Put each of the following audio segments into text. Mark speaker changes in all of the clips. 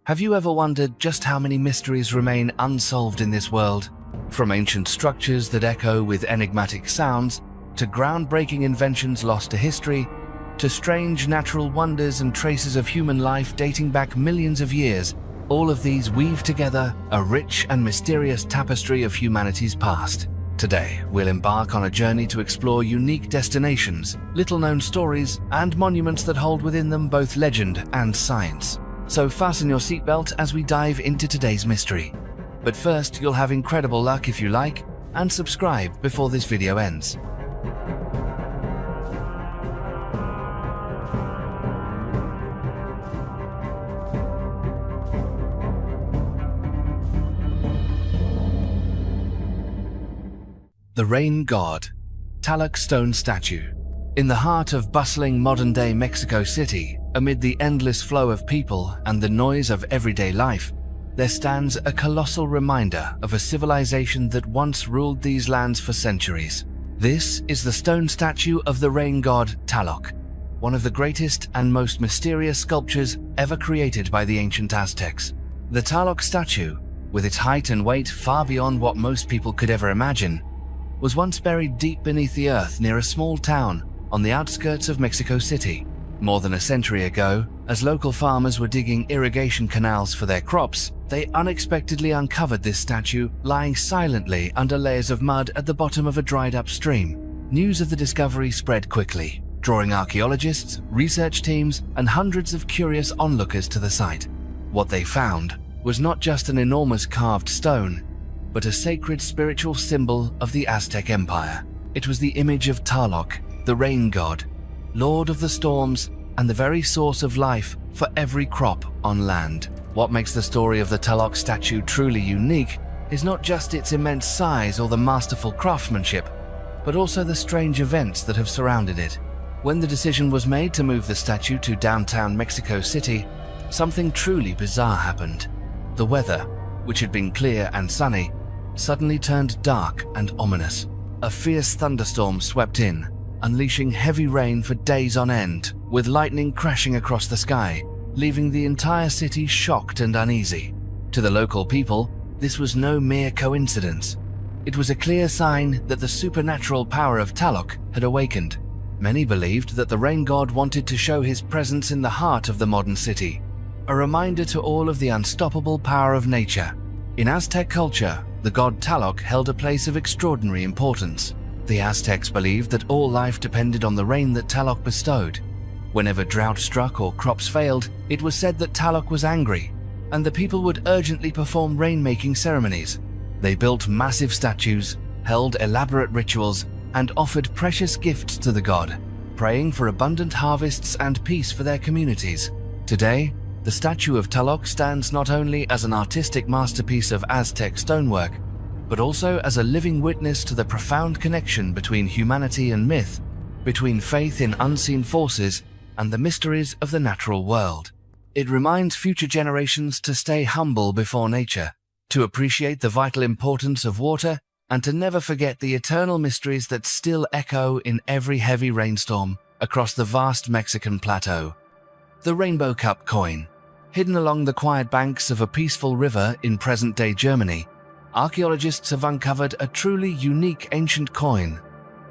Speaker 1: Have you ever wondered just how many mysteries remain unsolved in this world? From ancient structures that echo with enigmatic sounds, to groundbreaking inventions lost to history, to strange natural wonders and traces of human life dating back millions of years, all of these weave together a rich and mysterious tapestry of humanity's past. Today, we'll embark on a journey to explore unique destinations, little-known stories, and monuments that hold within them both legend and science. So fasten your seatbelt as we dive into today's mystery. But first, you'll have incredible luck if you like and subscribe before this video ends. The Rain God, Tlaloc Stone Statue. In the heart of bustling modern-day Mexico City, amid the endless flow of people and the noise of everyday life, there stands a colossal reminder of a civilization that once ruled these lands for centuries. This is the stone statue of the rain god Tlaloc, one of the greatest and most mysterious sculptures ever created by the ancient Aztecs. The Tlaloc statue, with its height and weight far beyond what most people could ever imagine, was once buried deep beneath the earth near a small town on the outskirts of Mexico City. More than a century ago, as local farmers were digging irrigation canals for their crops, they unexpectedly uncovered this statue lying silently under layers of mud at the bottom of a dried-up stream. News of the discovery spread quickly, drawing archaeologists, research teams, and hundreds of curious onlookers to the site. What they found was not just an enormous carved stone, but a sacred spiritual symbol of the Aztec Empire. It was the image of Tlaloc, the rain god, lord of the storms and the very source of life for every crop on land. What makes the story of the Tlaloc statue truly unique is not just its immense size or the masterful craftsmanship, but also the strange events that have surrounded it. When the decision was made to move the statue to downtown Mexico City, something truly bizarre happened. The weather, which had been clear and sunny, suddenly turned dark and ominous. A fierce thunderstorm swept in, unleashing heavy rain for days on end, with lightning crashing across the sky, leaving the entire city shocked and uneasy. To the local people, this was no mere coincidence. It was a clear sign that the supernatural power of Tlaloc had awakened. Many believed that the rain god wanted to show his presence in the heart of the modern city, a reminder to all of the unstoppable power of nature. In Aztec culture, the god Tlaloc held a place of extraordinary importance. The Aztecs believed that all life depended on the rain that Tlaloc bestowed. Whenever drought struck or crops failed, it was said that Tlaloc was angry, and the people would urgently perform rain-making ceremonies. They built massive statues, held elaborate rituals, and offered precious gifts to the god, praying for abundant harvests and peace for their communities. Today, the statue of Tlaloc stands not only as an artistic masterpiece of Aztec stonework, but also as a living witness to the profound connection between humanity and myth, between faith in unseen forces and the mysteries of the natural world. It reminds future generations to stay humble before nature, to appreciate the vital importance of water, and to never forget the eternal mysteries that still echo in every heavy rainstorm across the vast Mexican plateau. The Rainbow Cup coin. Hidden along the quiet banks of a peaceful river in present-day Germany, archaeologists have uncovered a truly unique ancient coin,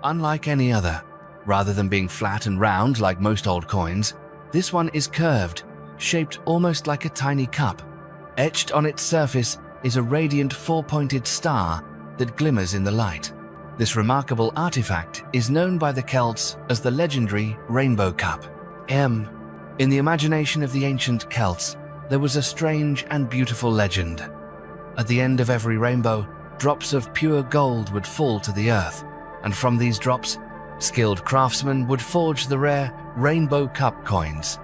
Speaker 1: unlike any other. Rather than being flat and round like most old coins, this one is curved, shaped almost like a tiny cup. Etched on its surface is a radiant four-pointed star that glimmers in the light. This remarkable artifact is known by the Celts as the legendary Rainbow Cup. In the imagination of the ancient Celts, there was a strange and beautiful legend. At the end of every rainbow, drops of pure gold would fall to the earth, and from these drops, skilled craftsmen would forge the rare Rainbow Cup coins.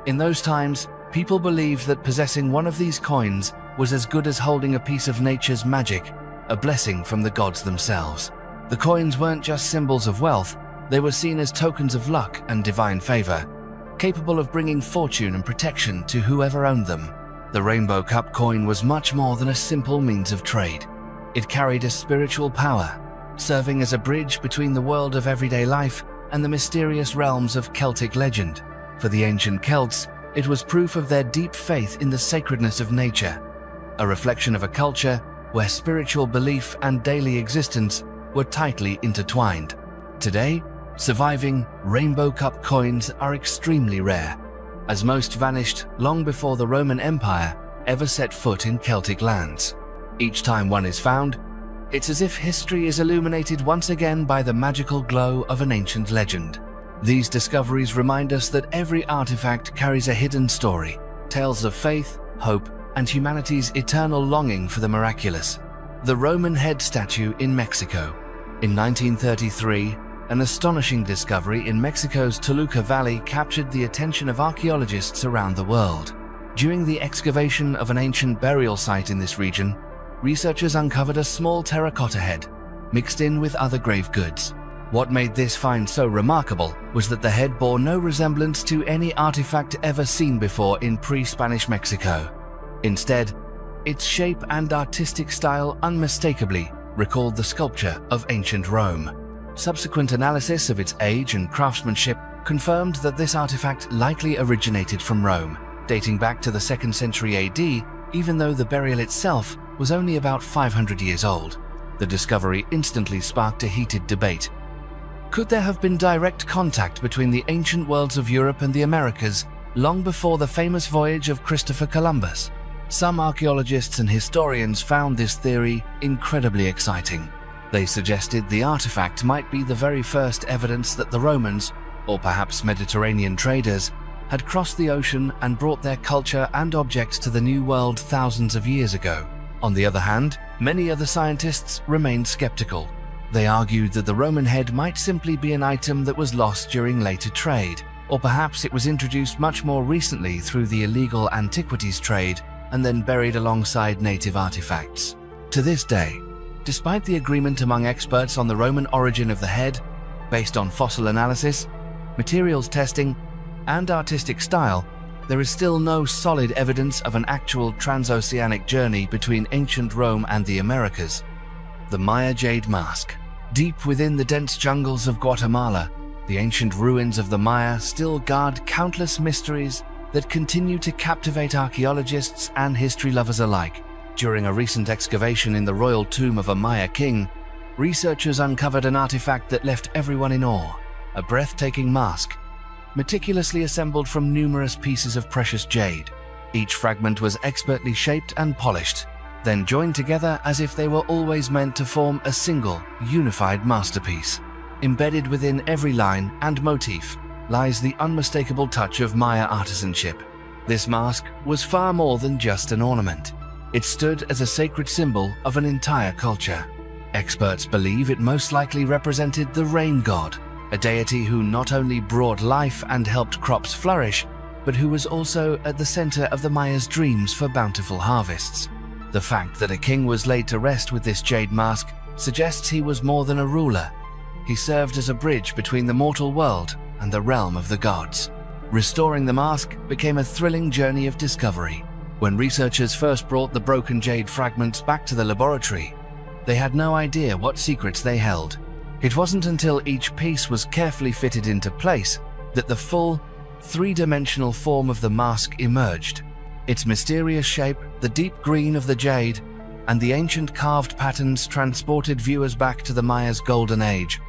Speaker 1: In those times, people believed that possessing one of these coins was as good as holding a piece of nature's magic, a blessing from the gods themselves. The coins weren't just symbols of wealth, they were seen as tokens of luck and divine favor, capable of bringing fortune and protection to whoever owned them. The Rainbow Cup coin was much more than a simple means of trade. It carried a spiritual power, serving as a bridge between the world of everyday life and the mysterious realms of Celtic legend. For the ancient Celts, It was proof of their deep faith in the sacredness of nature, a reflection of a culture where spiritual belief and daily existence were tightly intertwined. Today, surviving rainbow cup coins are extremely rare, as most vanished long before the Roman Empire ever set foot in Celtic lands. Each time one is found, it's as if history is illuminated once again by the magical glow of an ancient legend. These discoveries remind us that every artifact carries a hidden story, tales of faith, hope, and humanity's eternal longing for the miraculous. The Roman head statue in Mexico. In 1933, an astonishing discovery in Mexico's Toluca Valley captured the attention of archaeologists around the world. During the excavation of an ancient burial site in this region, researchers uncovered a small terracotta head, mixed in with other grave goods. What made this find so remarkable was that the head bore no resemblance to any artifact ever seen before in pre-Spanish Mexico. Instead, its shape and artistic style unmistakably recalled the sculpture of ancient Rome. Subsequent analysis of its age and craftsmanship confirmed that this artifact likely originated from Rome, dating back to the 2nd century AD, even though the burial itself was only about 500 years old. The discovery instantly sparked a heated debate. Could there have been direct contact between the ancient worlds of Europe and the Americas long before the famous voyage of Christopher Columbus? Some archaeologists and historians found this theory incredibly exciting. They suggested the artifact might be the very first evidence that the Romans, or perhaps Mediterranean traders, had crossed the ocean and brought their culture and objects to the New World thousands of years ago. On the other hand, many other scientists remained skeptical. They argued that the Roman head might simply be an item that was lost during later trade, or perhaps it was introduced much more recently through the illegal antiquities trade and then buried alongside native artifacts. To this day, despite the agreement among experts on the Roman origin of the head, based on fossil analysis, materials testing, and artistic style, there is still no solid evidence of an actual transoceanic journey between ancient Rome and the Americas. The Maya Jade Mask. Deep within the dense jungles of Guatemala, the ancient ruins of the Maya still guard countless mysteries that continue to captivate archaeologists and history lovers alike. During a recent excavation in the royal tomb of a Maya king, researchers uncovered an artifact that left everyone in awe, a breathtaking mask, meticulously assembled from numerous pieces of precious jade. Each fragment was expertly shaped and polished, then joined together as if they were always meant to form a single, unified masterpiece. Embedded within every line and motif lies the unmistakable touch of Maya artisanship. This mask was far more than just an ornament. It stood as a sacred symbol of an entire culture. Experts believe it most likely represented the rain god, a deity who not only brought life and helped crops flourish, but who was also at the center of the Maya's dreams for bountiful harvests. The fact that a king was laid to rest with this jade mask suggests he was more than a ruler. He served as a bridge between the mortal world and the realm of the gods. Restoring the mask became a thrilling journey of discovery. When researchers first brought the broken jade fragments back to the laboratory, they had no idea what secrets they held. It wasn't until each piece was carefully fitted into place that the full, three-dimensional form of the mask emerged. Its mysterious shape, the deep green of the jade, and the ancient carved patterns transported viewers back to the Maya's golden age,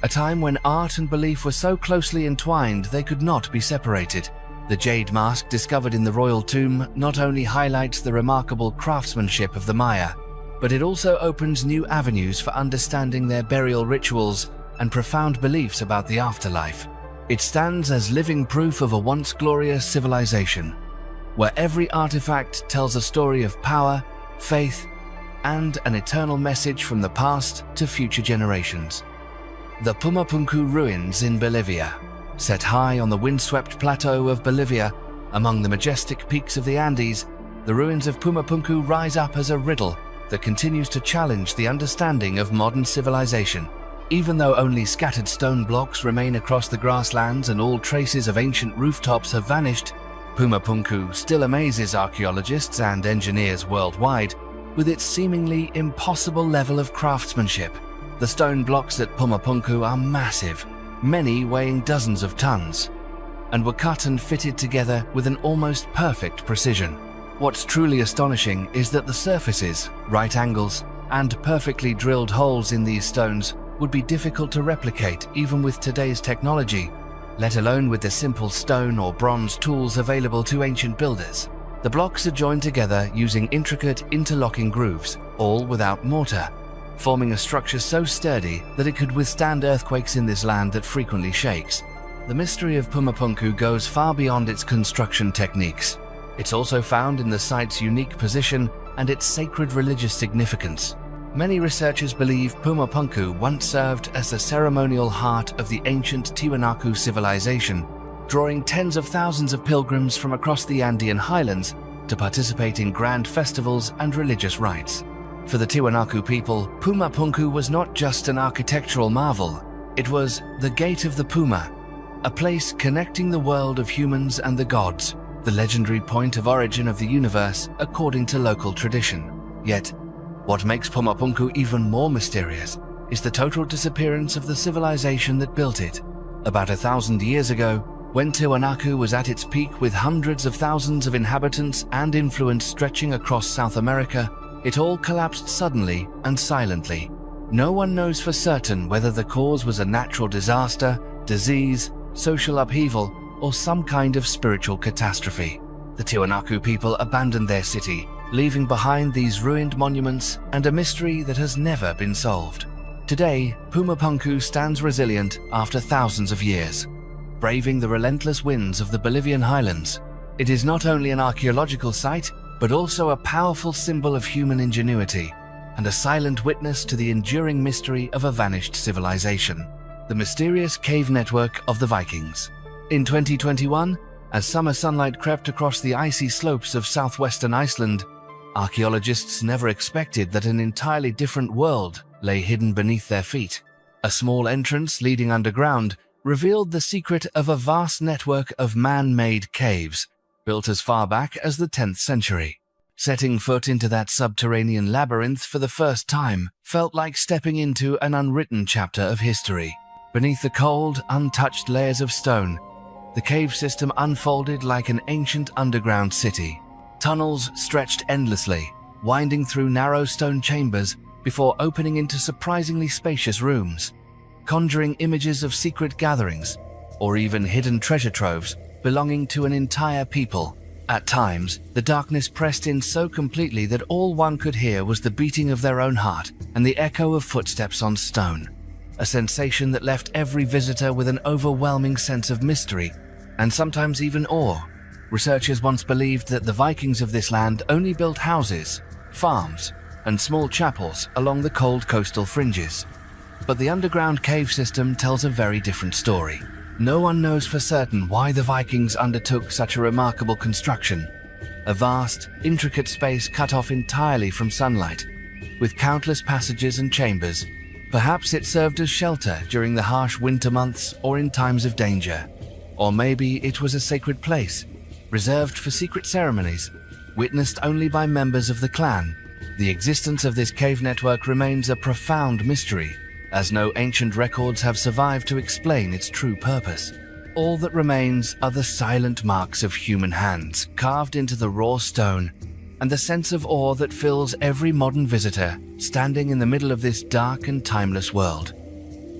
Speaker 1: a time when art and belief were so closely entwined they could not be separated. The jade mask discovered in the royal tomb not only highlights the remarkable craftsmanship of the Maya, but it also opens new avenues for understanding their burial rituals and profound beliefs about the afterlife. It stands as living proof of a once glorious civilization, where every artifact tells a story of power, faith, and an eternal message from the past to future generations. The Pumapunku ruins in Bolivia. Set high on the windswept plateau of Bolivia, among the majestic peaks of the Andes, the ruins of Pumapunku rise up as a riddle that continues to challenge the understanding of modern civilization. Even though only scattered stone blocks remain across the grasslands and all traces of ancient rooftops have vanished, Pumapunku still amazes archaeologists and engineers worldwide with its seemingly impossible level of craftsmanship. The stone blocks at Pumapunku are massive, many weighing dozens of tons. and were cut and fitted together with an almost perfect precision. What's truly astonishing is that the surfaces, right angles, and perfectly drilled holes in these stones would be difficult to replicate even with today's technology, let alone with the simple stone or bronze tools available to ancient builders. The blocks are joined together using intricate interlocking grooves, all without mortar, forming a structure so sturdy that it could withstand earthquakes in this land that frequently shakes. The mystery of Pumapunku goes far beyond its construction techniques. It's also found in the site's unique position and its sacred religious significance. Many researchers believe Pumapunku once served as the ceremonial heart of the ancient Tiwanaku civilization, drawing tens of thousands of pilgrims from across the Andean highlands to participate in grand festivals and religious rites. For the Tiwanaku people, Pumapunku was not just an architectural marvel, it was the Gate of the Puma, a place connecting the world of humans and the gods, the legendary point of origin of the universe according to local tradition. Yet, what makes Pumapunku even more mysterious is the total disappearance of the civilization that built it. About 1,000 years ago, when Tiwanaku was at its peak with hundreds of thousands of inhabitants and influence stretching across South America, it all collapsed suddenly and silently. No one knows for certain whether the cause was a natural disaster, disease, social upheaval, or some kind of spiritual catastrophe. The Tiwanaku people abandoned their city, leaving behind these ruined monuments and a mystery that has never been solved. Today, Pumapunku stands resilient after thousands of years, braving the relentless winds of the Bolivian highlands. It is not only an archaeological site, but also a powerful symbol of human ingenuity and a silent witness to the enduring mystery of a vanished civilization, the mysterious cave network of the Vikings. In 2021, as summer sunlight crept across the icy slopes of southwestern Iceland, archaeologists never expected that an entirely different world lay hidden beneath their feet. A small entrance leading underground revealed the secret of a vast network of man-made caves, built as far back as the 10th century. Setting foot into that subterranean labyrinth for the first time felt like stepping into an unwritten chapter of history. Beneath the cold, untouched layers of stone, the cave system unfolded like an ancient underground city. Tunnels stretched endlessly, winding through narrow stone chambers before opening into surprisingly spacious rooms, conjuring images of secret gatherings or even hidden treasure troves belonging to an entire people. At times, the darkness pressed in so completely that all one could hear was the beating of their own heart and the echo of footsteps on stone, a sensation that left every visitor with an overwhelming sense of mystery and sometimes even awe. Researchers once believed that the Vikings of this land only built houses, farms, and small chapels along the cold coastal fringes. But the underground cave system tells a very different story. No one knows for certain why the Vikings undertook such a remarkable construction. A vast, intricate space cut off entirely from sunlight, with countless passages and chambers. Perhaps it served as shelter during the harsh winter months or in times of danger. Or maybe it was a sacred place, reserved for secret ceremonies, witnessed only by members of the clan. The existence of this cave network remains a profound mystery, as no ancient records have survived to explain its true purpose. All that remains are the silent marks of human hands carved into the raw stone, and the sense of awe that fills every modern visitor standing in the middle of this dark and timeless world.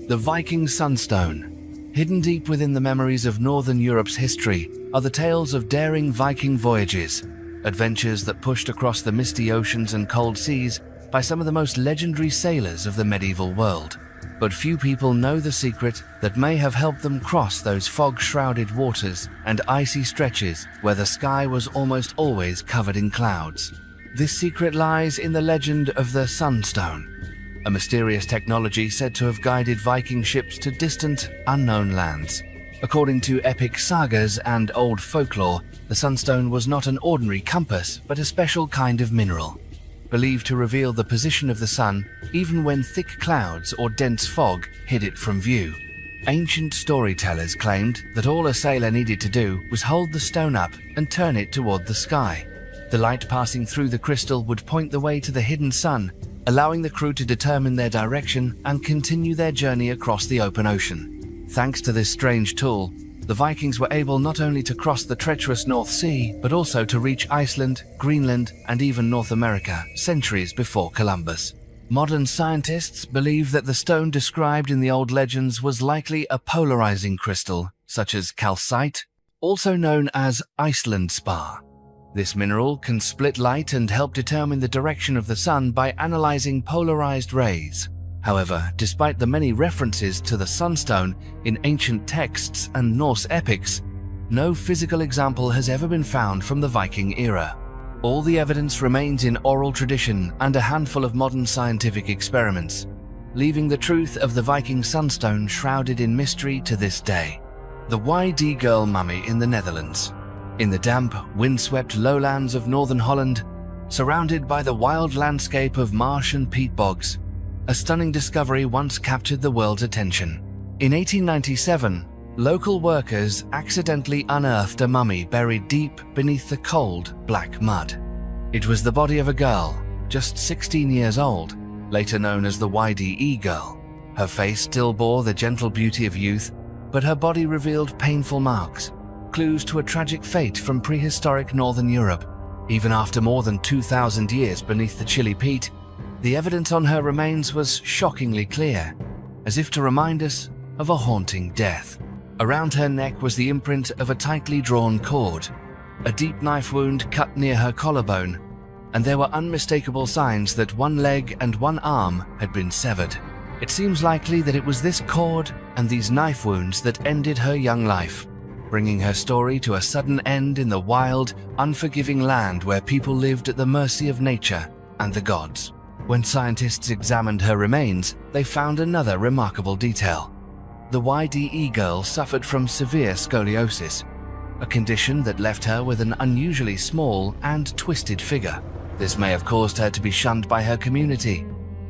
Speaker 1: The Viking Sunstone. Hidden deep within the memories of Northern Europe's history are the tales of daring Viking voyages, adventures that pushed across the misty oceans and cold seas by some of the most legendary sailors of the medieval world. But few people know the secret that may have helped them cross those fog-shrouded waters and icy stretches where the sky was almost always covered in clouds. This secret lies in the legend of the Sunstone, a mysterious technology said to have guided Viking ships to distant, unknown lands. According to epic sagas and old folklore, the Sunstone was not an ordinary compass, but a special kind of mineral, believed to reveal the position of the sun even when thick clouds or dense fog hid it from view. Ancient storytellers claimed that all a sailor needed to do was hold the stone up and turn it toward the sky. The light passing through the crystal would point the way to the hidden sun, allowing the crew to determine their direction and continue their journey across the open ocean. Thanks to this strange tool, The Vikings were able not only to cross the treacherous North Sea, but also to reach Iceland, Greenland, and even North America centuries before Columbus. Modern scientists believe that the stone described in the old legends was likely a polarizing crystal, such as calcite, also known as Iceland spar. This mineral can split light and help determine the direction of the sun by analyzing polarized rays. However, despite the many references to the sunstone in ancient texts and Norse epics, no physical example has ever been found from the Viking era. All the evidence remains in oral tradition and a handful of modern scientific experiments, leaving the truth of the Viking sunstone shrouded in mystery to this day. The YD Girl Mummy in the Netherlands. In the damp, windswept lowlands of northern Holland, surrounded by the wild landscape of marsh and peat bogs, a stunning discovery once captured the world's attention. In 1897, local workers accidentally unearthed a mummy buried deep beneath the cold, black mud. It was the body of a girl, just 16 years old, later known as the YDE girl. Her face still bore the gentle beauty of youth, but her body revealed painful marks, clues to a tragic fate from prehistoric northern Europe. Even after more than 2,000 years beneath the chilly peat, the evidence on her remains was shockingly clear, as if to remind us of a haunting death. Around her neck was the imprint of a tightly drawn cord, a deep knife wound cut near her collarbone, and there were unmistakable signs that one leg and one arm had been severed. It seems likely that it was this cord and these knife wounds that ended her young life, bringing her story to a sudden end in the wild, unforgiving land where people lived at the mercy of nature and the gods. When scientists examined her remains, they found another remarkable detail. The YDE girl suffered from severe scoliosis, a condition that left her with an unusually small and twisted figure. This may have caused her to be shunned by her community,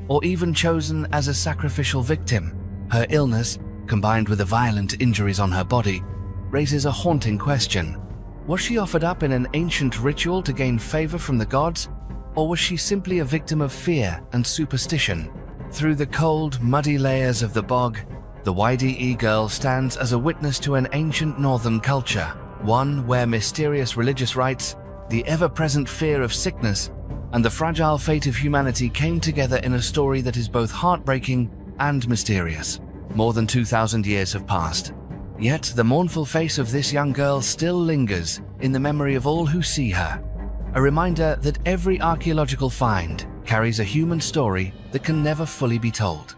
Speaker 1: or even chosen as a sacrificial victim. Her illness, combined with the violent injuries on her body, raises a haunting question. Was she offered up in an ancient ritual to gain favor from the gods, or was she simply a victim of fear and superstition? Through the cold, muddy layers of the bog, the YDE girl stands as a witness to an ancient northern culture, one where mysterious religious rites, the ever-present fear of sickness, and the fragile fate of humanity came together in a story that is both heartbreaking and mysterious. More than 2,000 years have passed, yet the mournful face of this young girl still lingers in the memory of all who see her. A reminder that every archaeological find carries a human story that can never fully be told.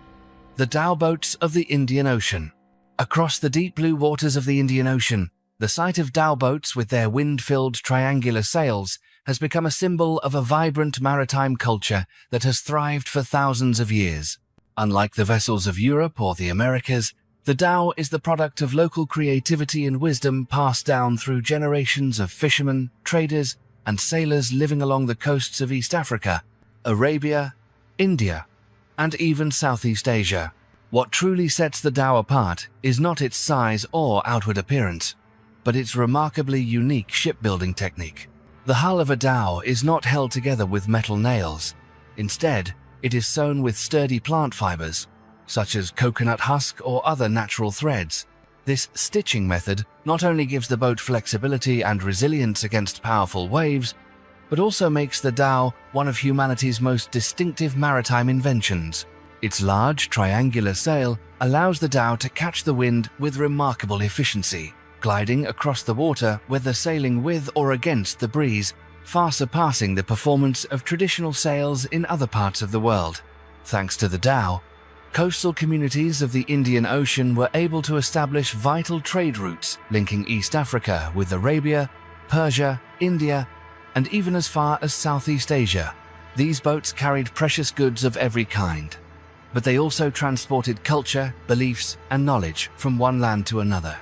Speaker 1: The dhow boats of the Indian Ocean. Across the deep blue waters of the Indian Ocean, the sight of dhow boats with their wind-filled triangular sails has become a symbol of a vibrant maritime culture that has thrived for thousands of years. Unlike the vessels of Europe or the Americas, the dhow is the product of local creativity and wisdom passed down through generations of fishermen, traders, and sailors living along the coasts of East Africa, Arabia, India, and even Southeast Asia. What truly sets the dhow apart is not its size or outward appearance, but its remarkably unique shipbuilding technique. The hull of a dhow is not held together with metal nails. Instead, it is sewn with sturdy plant fibers, such as coconut husk or other natural threads. This stitching method not only gives the boat flexibility and resilience against powerful waves, but also makes the dhow one of humanity's most distinctive maritime inventions. Its large, triangular sail allows the dhow to catch the wind with remarkable efficiency, gliding across the water whether sailing with or against the breeze, far surpassing the performance of traditional sails in other parts of the world. Thanks to the dhow, coastal communities of the Indian Ocean were able to establish vital trade routes linking East Africa with Arabia, Persia, India, and even as far as Southeast Asia. These boats carried precious goods of every kind, but they also transported culture, beliefs, and knowledge from one land to another.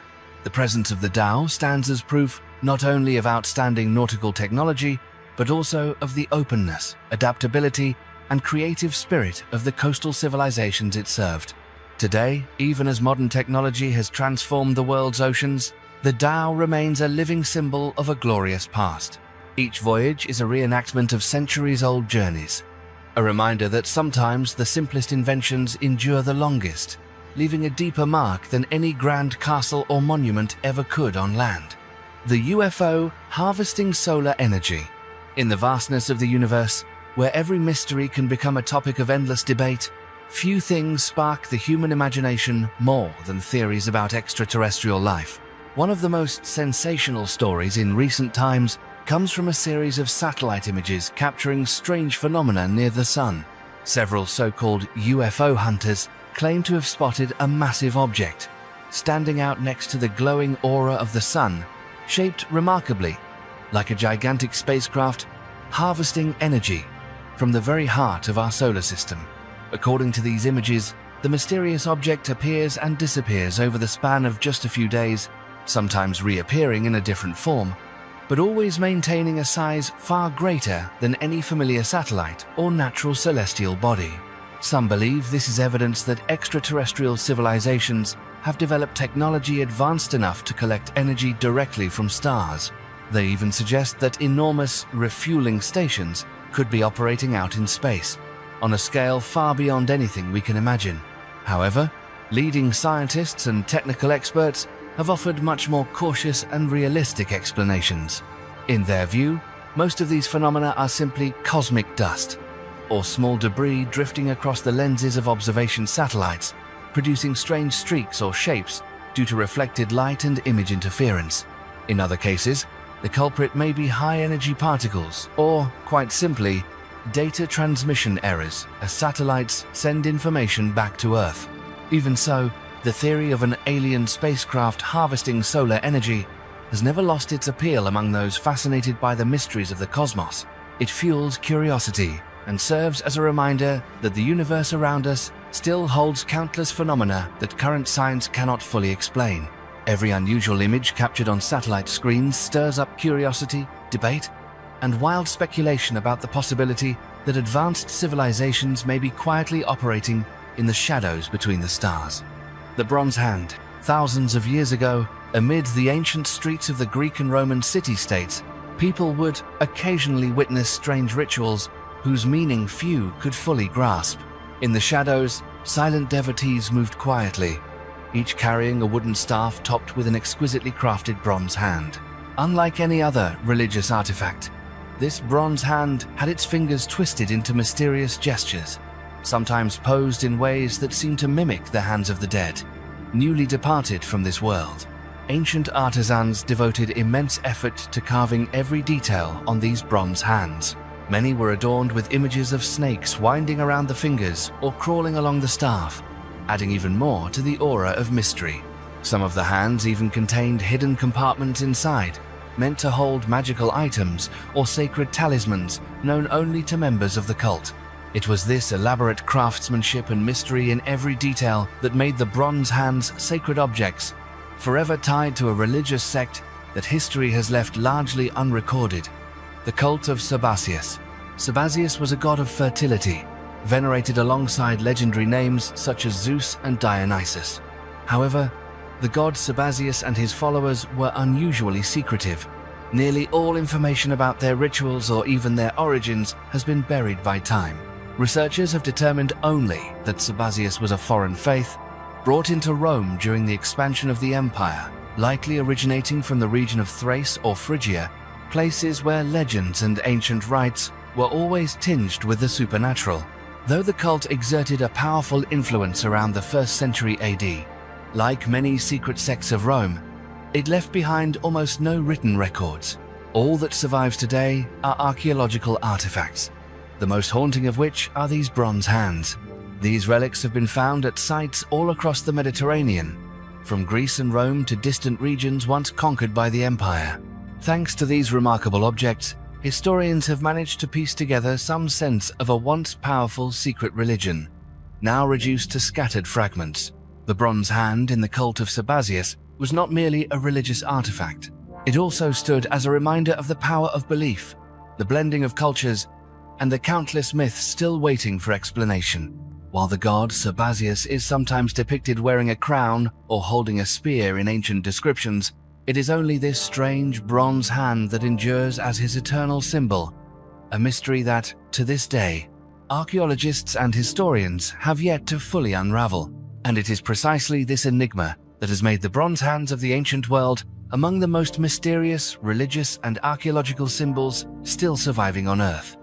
Speaker 1: The presence of the dhow stands as proof not only of outstanding nautical technology, but also of the openness, adaptability, and creative spirit of the coastal civilizations it served. Today, even as modern technology has transformed the world's oceans, the dhow remains a living symbol of a glorious past. Each voyage is a reenactment of centuries-old journeys, a reminder that sometimes the simplest inventions endure the longest, leaving a deeper mark than any grand castle or monument ever could on land. The UFO harvesting solar energy. In the vastness of the universe, where every mystery can become a topic of endless debate, few things spark the human imagination more than theories about extraterrestrial life. One of the most sensational stories in recent times comes from a series of satellite images capturing strange phenomena near the Sun. Several so-called UFO hunters claim to have spotted a massive object, standing out next to the glowing aura of the Sun, shaped remarkably like a gigantic spacecraft harvesting energy from the very heart of our solar system. According to these images, the mysterious object appears and disappears over the span of just a few days, sometimes reappearing in a different form, but always maintaining a size far greater than any familiar satellite or natural celestial body. Some believe this is evidence that extraterrestrial civilizations have developed technology advanced enough to collect energy directly from stars. They even suggest that enormous refueling stations could be operating out in space, on a scale far beyond anything we can imagine. However, leading scientists and technical experts have offered much more cautious and realistic explanations. In their view, most of these phenomena are simply cosmic dust, or small debris drifting across the lenses of observation satellites, producing strange streaks or shapes due to reflected light and image interference. In other cases, the culprit may be high-energy particles, or, quite simply, data transmission errors as satellites send information back to Earth. Even so, the theory of an alien spacecraft harvesting solar energy has never lost its appeal among those fascinated by the mysteries of the cosmos. It fuels curiosity and serves as a reminder that the universe around us still holds countless phenomena that current science cannot fully explain. Every unusual image captured on satellite screens stirs up curiosity, debate, and wild speculation about the possibility that advanced civilizations may be quietly operating in the shadows between the stars. The Bronze Hand. Thousands of years ago, amid the ancient streets of the Greek and Roman city-states, people would occasionally witness strange rituals whose meaning few could fully grasp. In the shadows, silent devotees moved quietly, each carrying a wooden staff topped with an exquisitely crafted bronze hand. Unlike any other religious artifact, this bronze hand had its fingers twisted into mysterious gestures, sometimes posed in ways that seemed to mimic the hands of the dead, newly departed from this world. Ancient artisans devoted immense effort to carving every detail on these bronze hands. Many were adorned with images of snakes winding around the fingers or crawling along the staff, adding even more to the aura of mystery. Some of the hands even contained hidden compartments inside, meant to hold magical items or sacred talismans known only to members of the cult. It was this elaborate craftsmanship and mystery in every detail that made the bronze hands sacred objects, forever tied to a religious sect that history has left largely unrecorded. The cult of Sabazius. Sabazius was a god of fertility, venerated alongside legendary names such as Zeus and Dionysus. However, the god Sabazius and his followers were unusually secretive. Nearly all information about their rituals or even their origins has been buried by time. Researchers have determined only that Sabazius was a foreign faith, brought into Rome during the expansion of the empire, likely originating from the region of Thrace or Phrygia, places where legends and ancient rites were always tinged with the supernatural. Though the cult exerted a powerful influence around the 1st century AD, like many secret sects of Rome, it left behind almost no written records. All that survives today are archaeological artifacts, the most haunting of which are these bronze hands. These relics have been found at sites all across the Mediterranean, from Greece and Rome to distant regions once conquered by the empire. Thanks to these remarkable objects, historians have managed to piece together some sense of a once powerful secret religion, now reduced to scattered fragments. The bronze hand in the cult of Sabazius was not merely a religious artifact. It also stood as a reminder of the power of belief, the blending of cultures, and the countless myths still waiting for explanation. While the god Sabazius is sometimes depicted wearing a crown or holding a spear in ancient descriptions, it is only this strange bronze hand that endures as his eternal symbol, a mystery that, to this day, archaeologists and historians have yet to fully unravel. And it is precisely this enigma that has made the bronze hands of the ancient world among the most mysterious, religious, and archaeological symbols still surviving on Earth.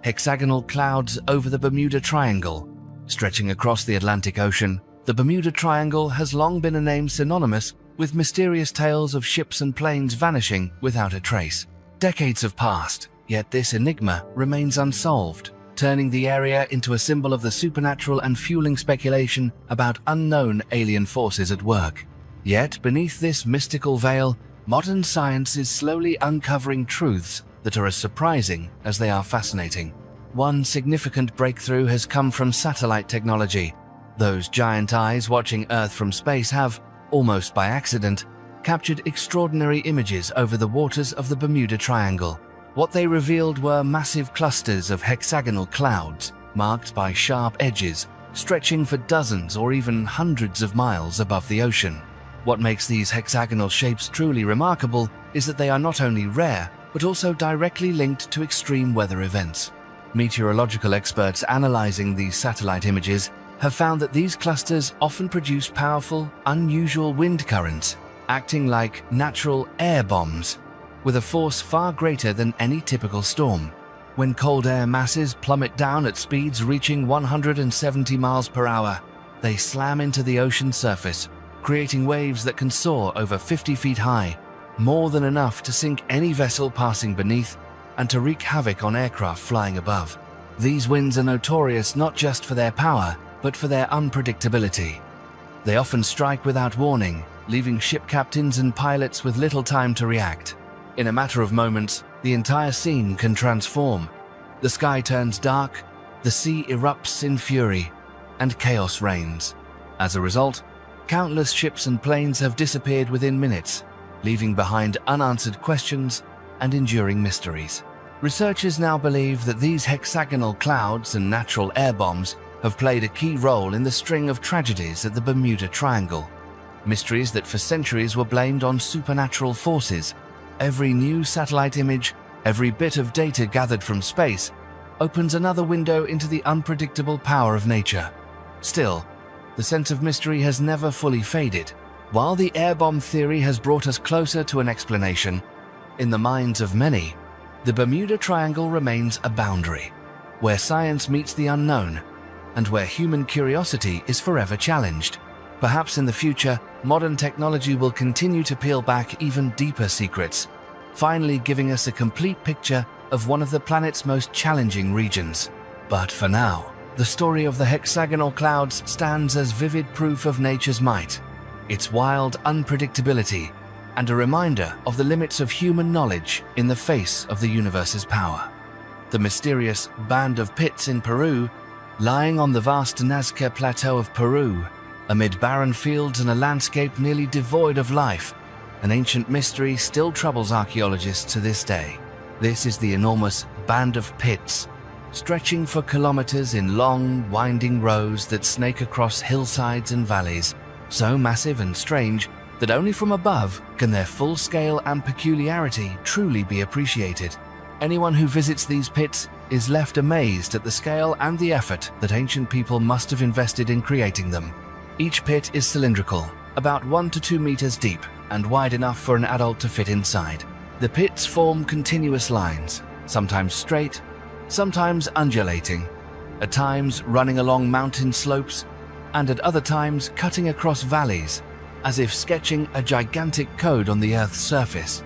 Speaker 1: Hexagonal clouds over the Bermuda Triangle. Stretching across the Atlantic Ocean, the Bermuda Triangle has long been a name synonymous with mysterious tales of ships and planes vanishing without a trace. Decades have passed, yet this enigma remains unsolved, turning the area into a symbol of the supernatural and fueling speculation about unknown alien forces at work. Yet, beneath this mystical veil, modern science is slowly uncovering truths that are as surprising as they are fascinating. One significant breakthrough has come from satellite technology. Those giant eyes watching Earth from space have, almost by accident, captured extraordinary images over the waters of the Bermuda Triangle. What they revealed were massive clusters of hexagonal clouds, marked by sharp edges, stretching for dozens or even hundreds of miles above the ocean. What makes these hexagonal shapes truly remarkable is that they are not only rare, but also directly linked to extreme weather events. Meteorological experts analyzing these satellite images have found that these clusters often produce powerful, unusual wind currents, acting like natural air bombs, with a force far greater than any typical storm. When cold air masses plummet down at speeds reaching 170 miles per hour, they slam into the ocean surface, creating waves that can soar over 50 feet high, more than enough to sink any vessel passing beneath and to wreak havoc on aircraft flying above. These winds are notorious not just for their power, but for their unpredictability. They often strike without warning, leaving ship captains and pilots with little time to react. In a matter of moments, the entire scene can transform. The sky turns dark, the sea erupts in fury, and chaos reigns. As a result, countless ships and planes have disappeared within minutes, leaving behind unanswered questions and enduring mysteries. Researchers now believe that these hexagonal clouds and natural air bombs have played a key role in the string of tragedies at the Bermuda Triangle. Mysteries that for centuries were blamed on supernatural forces. Every new satellite image, every bit of data gathered from space, opens another window into the unpredictable power of nature. Still, the sense of mystery has never fully faded. While the air bomb theory has brought us closer to an explanation, in the minds of many, the Bermuda Triangle remains a boundary, where science meets the unknown, and where human curiosity is forever challenged. Perhaps in the future, modern technology will continue to peel back even deeper secrets, finally giving us a complete picture of one of the planet's most challenging regions. But for now, the story of the hexagonal clouds stands as vivid proof of nature's might, its wild unpredictability, and a reminder of the limits of human knowledge in the face of the universe's power. The mysterious band of pits in Peru, lying on the vast Nazca Plateau of Peru, amid barren fields and a landscape nearly devoid of life, an ancient mystery still troubles archaeologists to this day. This is the enormous band of pits, stretching for kilometers in long, winding rows that snake across hillsides and valleys, so massive and strange that only from above can their full scale and peculiarity truly be appreciated. Anyone who visits these pits is left amazed at the scale and the effort that ancient people must have invested in creating them. Each pit is cylindrical, about 1 to 2 meters deep, and wide enough for an adult to fit inside. The pits form continuous lines, sometimes straight, sometimes undulating, at times running along mountain slopes, and at other times cutting across valleys, as if sketching a gigantic code on the Earth's surface,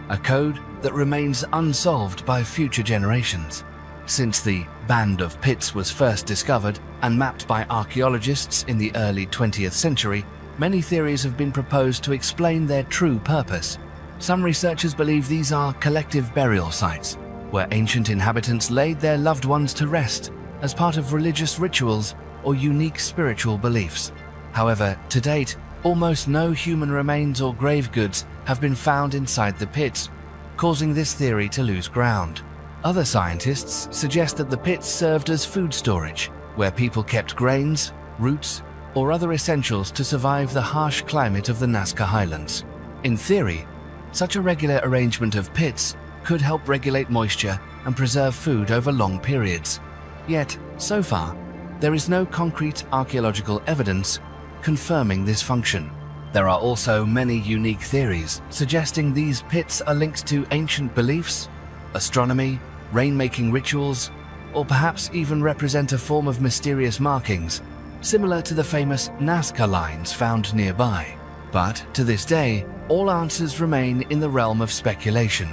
Speaker 1: a code that remains unsolved by future generations. Since the band of pits was first discovered and mapped by archaeologists in the early 20th century, many theories have been proposed to explain their true purpose. Some researchers believe these are collective burial sites, where ancient inhabitants laid their loved ones to rest as part of religious rituals or unique spiritual beliefs. However, to date, almost no human remains or grave goods have been found inside the pits, causing this theory to lose ground. Other scientists suggest that the pits served as food storage, where people kept grains, roots, or other essentials to survive the harsh climate of the Nazca Highlands. In theory, such a regular arrangement of pits could help regulate moisture and preserve food over long periods. Yet, so far, there is no concrete archaeological evidence confirming this function. There are also many unique theories suggesting these pits are linked to ancient beliefs, astronomy, rain-making rituals, or perhaps even represent a form of mysterious markings, similar to the famous Nazca lines found nearby. But to this day, all answers remain in the realm of speculation.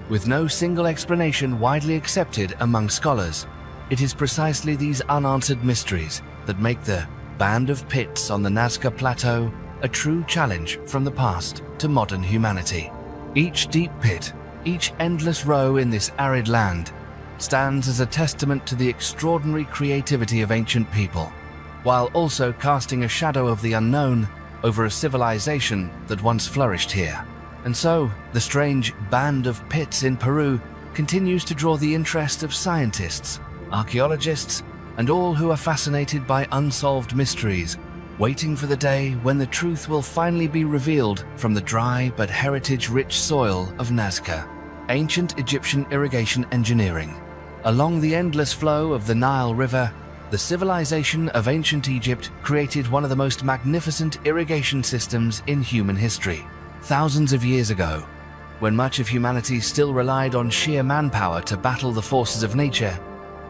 Speaker 1: With no single explanation widely accepted among scholars, it is precisely these unanswered mysteries that make the Band of Pits on the Nazca Plateau a true challenge from the past to modern humanity. Each deep pit, each endless row in this arid land, stands as a testament to the extraordinary creativity of ancient people, while also casting a shadow of the unknown over a civilization that once flourished here. And so, the strange Band of Pits in Peru continues to draw the interest of scientists, archaeologists, and all who are fascinated by unsolved mysteries, waiting for the day when the truth will finally be revealed from the dry but heritage-rich soil of Nazca. Ancient Egyptian irrigation engineering. Along the endless flow of the Nile River, the civilization of ancient Egypt created one of the most magnificent irrigation systems in human history. Thousands of years ago, when much of humanity still relied on sheer manpower to battle the forces of nature,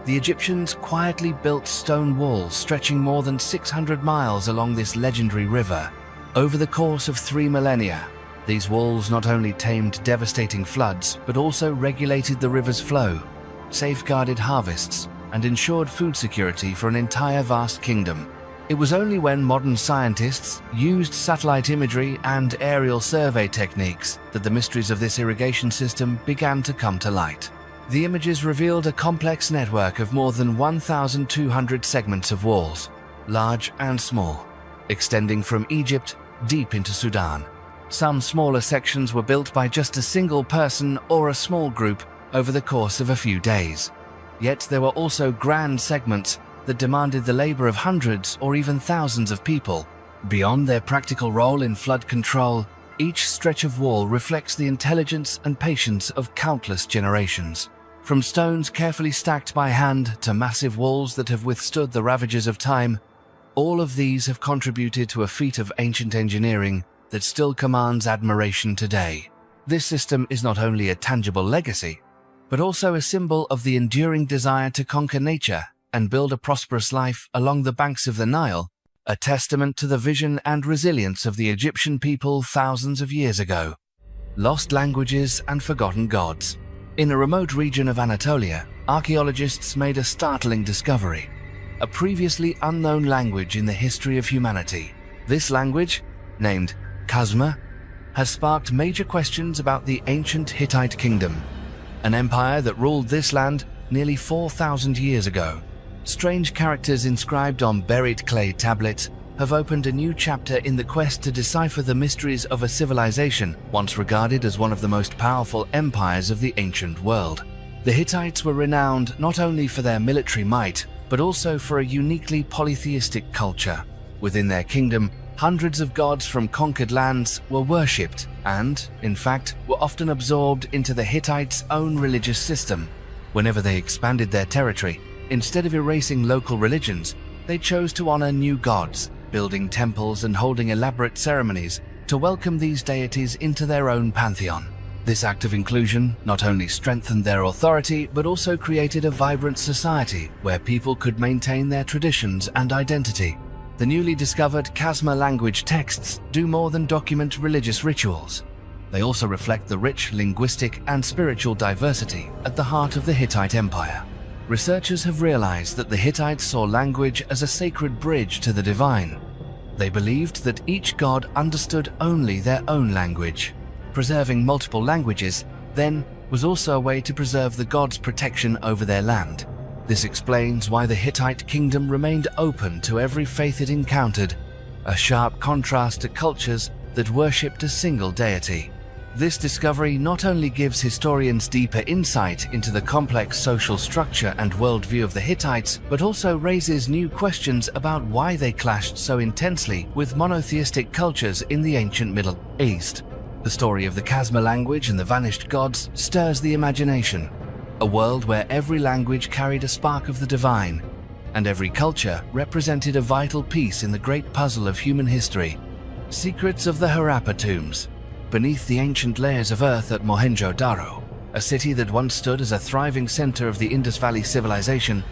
Speaker 1: the Egyptians quietly built stone walls stretching more than 600 miles along this legendary river. Over the course of 3 millennia, these walls not only tamed devastating floods, but also regulated the river's flow, safeguarded harvests, and ensured food security for an entire vast kingdom. It was only when modern scientists used satellite imagery and aerial survey techniques that the mysteries of this irrigation system began to come to light. The images revealed a complex network of more than 1,200 segments of walls, large and small, extending from Egypt deep into Sudan. Some smaller sections were built by just a single person or a small group over the course of a few days. Yet there were also grand segments that demanded the labor of hundreds or even thousands of people. Beyond their practical role in flood control, each stretch of wall reflects the intelligence and patience of countless generations. From stones carefully stacked by hand to massive walls that have withstood the ravages of time, all of these have contributed to a feat of ancient engineering that still commands admiration today. This system is not only a tangible legacy, but also a symbol of the enduring desire to conquer nature and build a prosperous life along the banks of the Nile, a testament to the vision and resilience of the Egyptian people thousands of years ago. Lost languages and forgotten gods. In a remote region of Anatolia, archaeologists made a startling discovery: a previously unknown language in the history of humanity. This language, named Khazmah, has sparked major questions about the ancient Hittite kingdom, an empire that ruled this land nearly 4,000 years ago. Strange characters inscribed on buried clay tablets have opened a new chapter in the quest to decipher the mysteries of a civilization once regarded as one of the most powerful empires of the ancient world. The Hittites were renowned not only for their military might, but also for a uniquely polytheistic culture. Within their kingdom, hundreds of gods from conquered lands were worshipped and, in fact, were often absorbed into the Hittites' own religious system. Whenever they expanded their territory, instead of erasing local religions, they chose to honor new gods, building temples and holding elaborate ceremonies to welcome these deities into their own pantheon. This act of inclusion not only strengthened their authority, but also created a vibrant society where people could maintain their traditions and identity. The newly discovered Khazmah language texts do more than document religious rituals. They also reflect the rich linguistic and spiritual diversity at the heart of the Hittite Empire. Researchers have realized that the Hittites saw language as a sacred bridge to the divine. They believed that each god understood only their own language. Preserving multiple languages, then, was also a way to preserve the gods' protection over their land. This explains why the Hittite kingdom remained open to every faith it encountered, a sharp contrast to cultures that worshipped a single deity. This discovery not only gives historians deeper insight into the complex social structure and worldview of the Hittites, but also raises new questions about why they clashed so intensely with monotheistic cultures in the ancient Middle East. The story of the Khazmah language and the vanished gods stirs the imagination. A world where every language carried a spark of the divine, and every culture represented a vital piece in the great puzzle of human history. Secrets of the Harappa tombs. Beneath the ancient layers of earth at Mohenjo-Daro, a city that once stood as a thriving center of the Indus Valley civilization,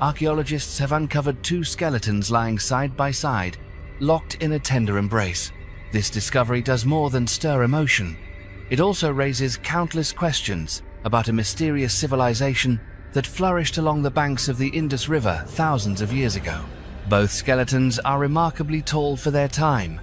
Speaker 1: archaeologists have uncovered two skeletons lying side by side, locked in a tender embrace. This discovery does more than stir emotion. It also raises countless questions about a mysterious civilization that flourished along the banks of the Indus River thousands of years ago. Both skeletons are remarkably tall for their time.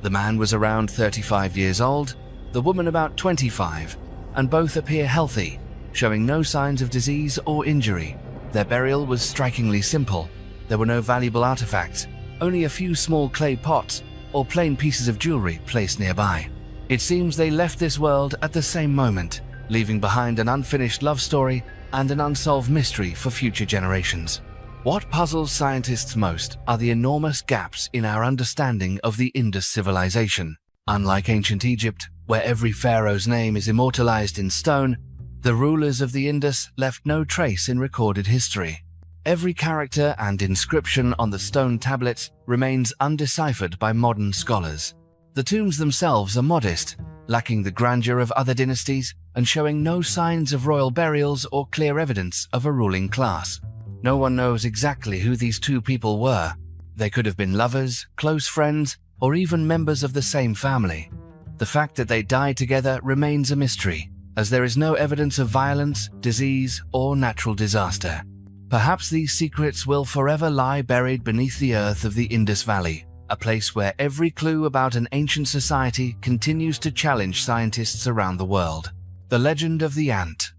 Speaker 1: The man was around 35 years old, the woman about 25, and both appear healthy, showing no signs of disease or injury. Their burial was strikingly simple. There were no valuable artifacts, only a few small clay pots or plain pieces of jewelry placed nearby. It seems they left this world at the same moment, leaving behind an unfinished love story and an unsolved mystery for future generations. What puzzles scientists most are the enormous gaps in our understanding of the Indus civilization. Unlike ancient Egypt, where every pharaoh's name is immortalized in stone, the rulers of the Indus left no trace in recorded history. Every character and inscription on the stone tablets remains undeciphered by modern scholars. The tombs themselves are modest, lacking the grandeur of other dynasties and showing no signs of royal burials or clear evidence of a ruling class. No one knows exactly who these two people were. They could have been lovers, close friends, or even members of the same family. The fact that they died together remains a mystery, as there is no evidence of violence, disease, or natural disaster. Perhaps these secrets will forever lie buried beneath the earth of the Indus Valley, a place where every clue about an ancient society continues to challenge scientists around the world. The legend of the ant.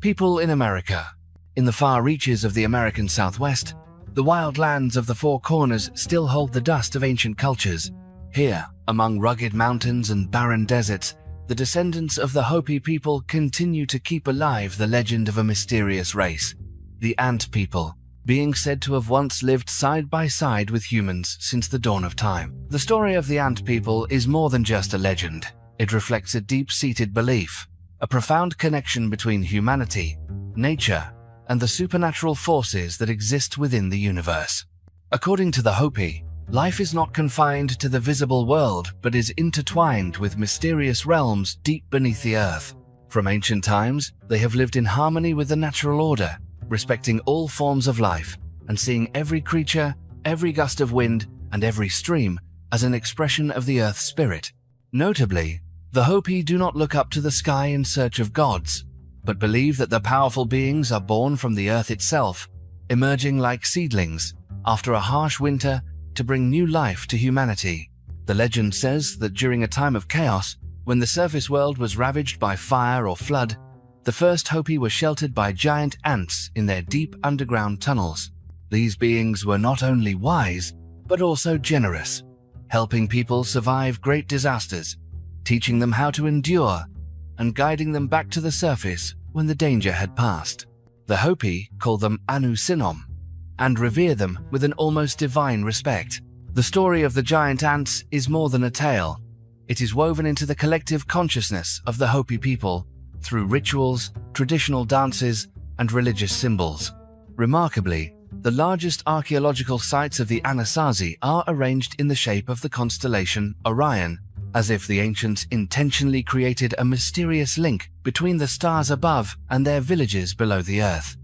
Speaker 1: People in America. In the far reaches of the American Southwest, the wild lands of the Four Corners still hold the dust of ancient cultures. Here, among rugged mountains and barren deserts, the descendants of the Hopi people continue to keep alive the legend of a mysterious race, the ant people, being said to have once lived side by side with humans since the dawn of time. The story of the ant people is more than just a legend. It reflects a deep-seated belief, a profound connection between humanity, nature, and the supernatural forces that exist within the universe. According to the Hopi, life is not confined to the visible world, but is intertwined with mysterious realms deep beneath the earth. From ancient times, they have lived in harmony with the natural order, respecting all forms of life, and seeing every creature, every gust of wind, and every stream as an expression of the earth's spirit. Notably, the Hopi do not look up to the sky in search of gods, but believe that the powerful beings are born from the earth itself, emerging like seedlings after a harsh winter to bring new life to humanity. The legend says that during a time of chaos, when the surface world was ravaged by fire or flood, the first Hopi were sheltered by giant ants in their deep underground tunnels. These beings were not only wise, but also generous, helping people survive great disasters, teaching them how to endure, and guiding them back to the surface when the danger had passed. The Hopi call them Anu Sinom and revere them with an almost divine respect. The story of the giant ants is more than a tale. It is woven into the collective consciousness of the Hopi people through rituals, traditional dances, and religious symbols. Remarkably, the largest archaeological sites of the Anasazi are arranged in the shape of the constellation Orion, as if the ancients intentionally created a mysterious link between the stars above and their villages below the earth.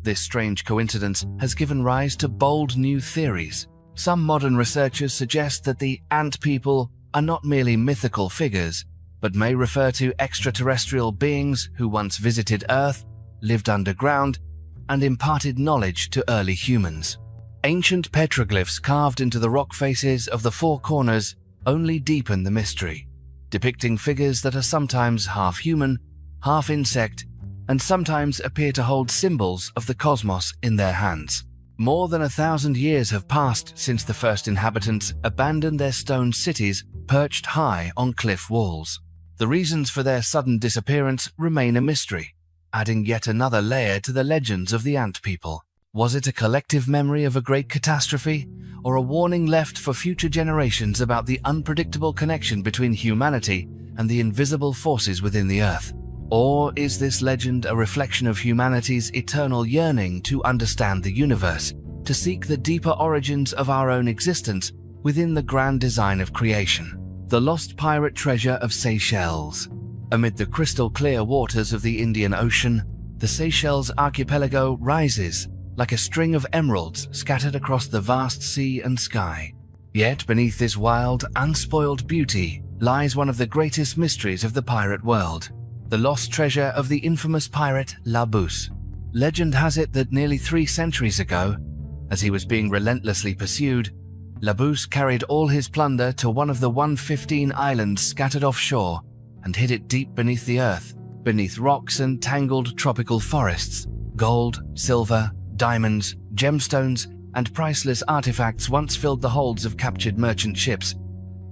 Speaker 1: This strange coincidence has given rise to bold new theories. Some modern researchers suggest that the ant people are not merely mythical figures, but may refer to extraterrestrial beings who once visited Earth, lived underground, and imparted knowledge to early humans. Ancient petroglyphs carved into the rock faces of the Four Corners only deepen the mystery, depicting figures that are sometimes half human, half insect, and sometimes appear to hold symbols of the cosmos in their hands. More than 1,000 years have passed since the first inhabitants abandoned their stone cities perched high on cliff walls. The reasons for their sudden disappearance remain a mystery, adding yet another layer to the legends of the ant people. Was it a collective memory of a great catastrophe, or a warning left for future generations about the unpredictable connection between humanity and the invisible forces within the earth? Or is this legend a reflection of humanity's eternal yearning to understand the universe, to seek the deeper origins of our own existence within the grand design of creation. The lost pirate treasure of Seychelles. Amid the crystal clear waters of the Indian Ocean, the Seychelles archipelago rises like a string of emeralds scattered across the vast sea and sky. Yet beneath this wild, unspoiled beauty lies one of the greatest mysteries of the pirate world, the lost treasure of the infamous pirate Labous. Legend has it that nearly 3 centuries ago, as he was being relentlessly pursued, Labous carried all his plunder to one of the 115 islands scattered offshore and hid it deep beneath the earth, beneath rocks and tangled tropical forests. Gold, silver, diamonds, gemstones, and priceless artifacts once filled the holds of captured merchant ships,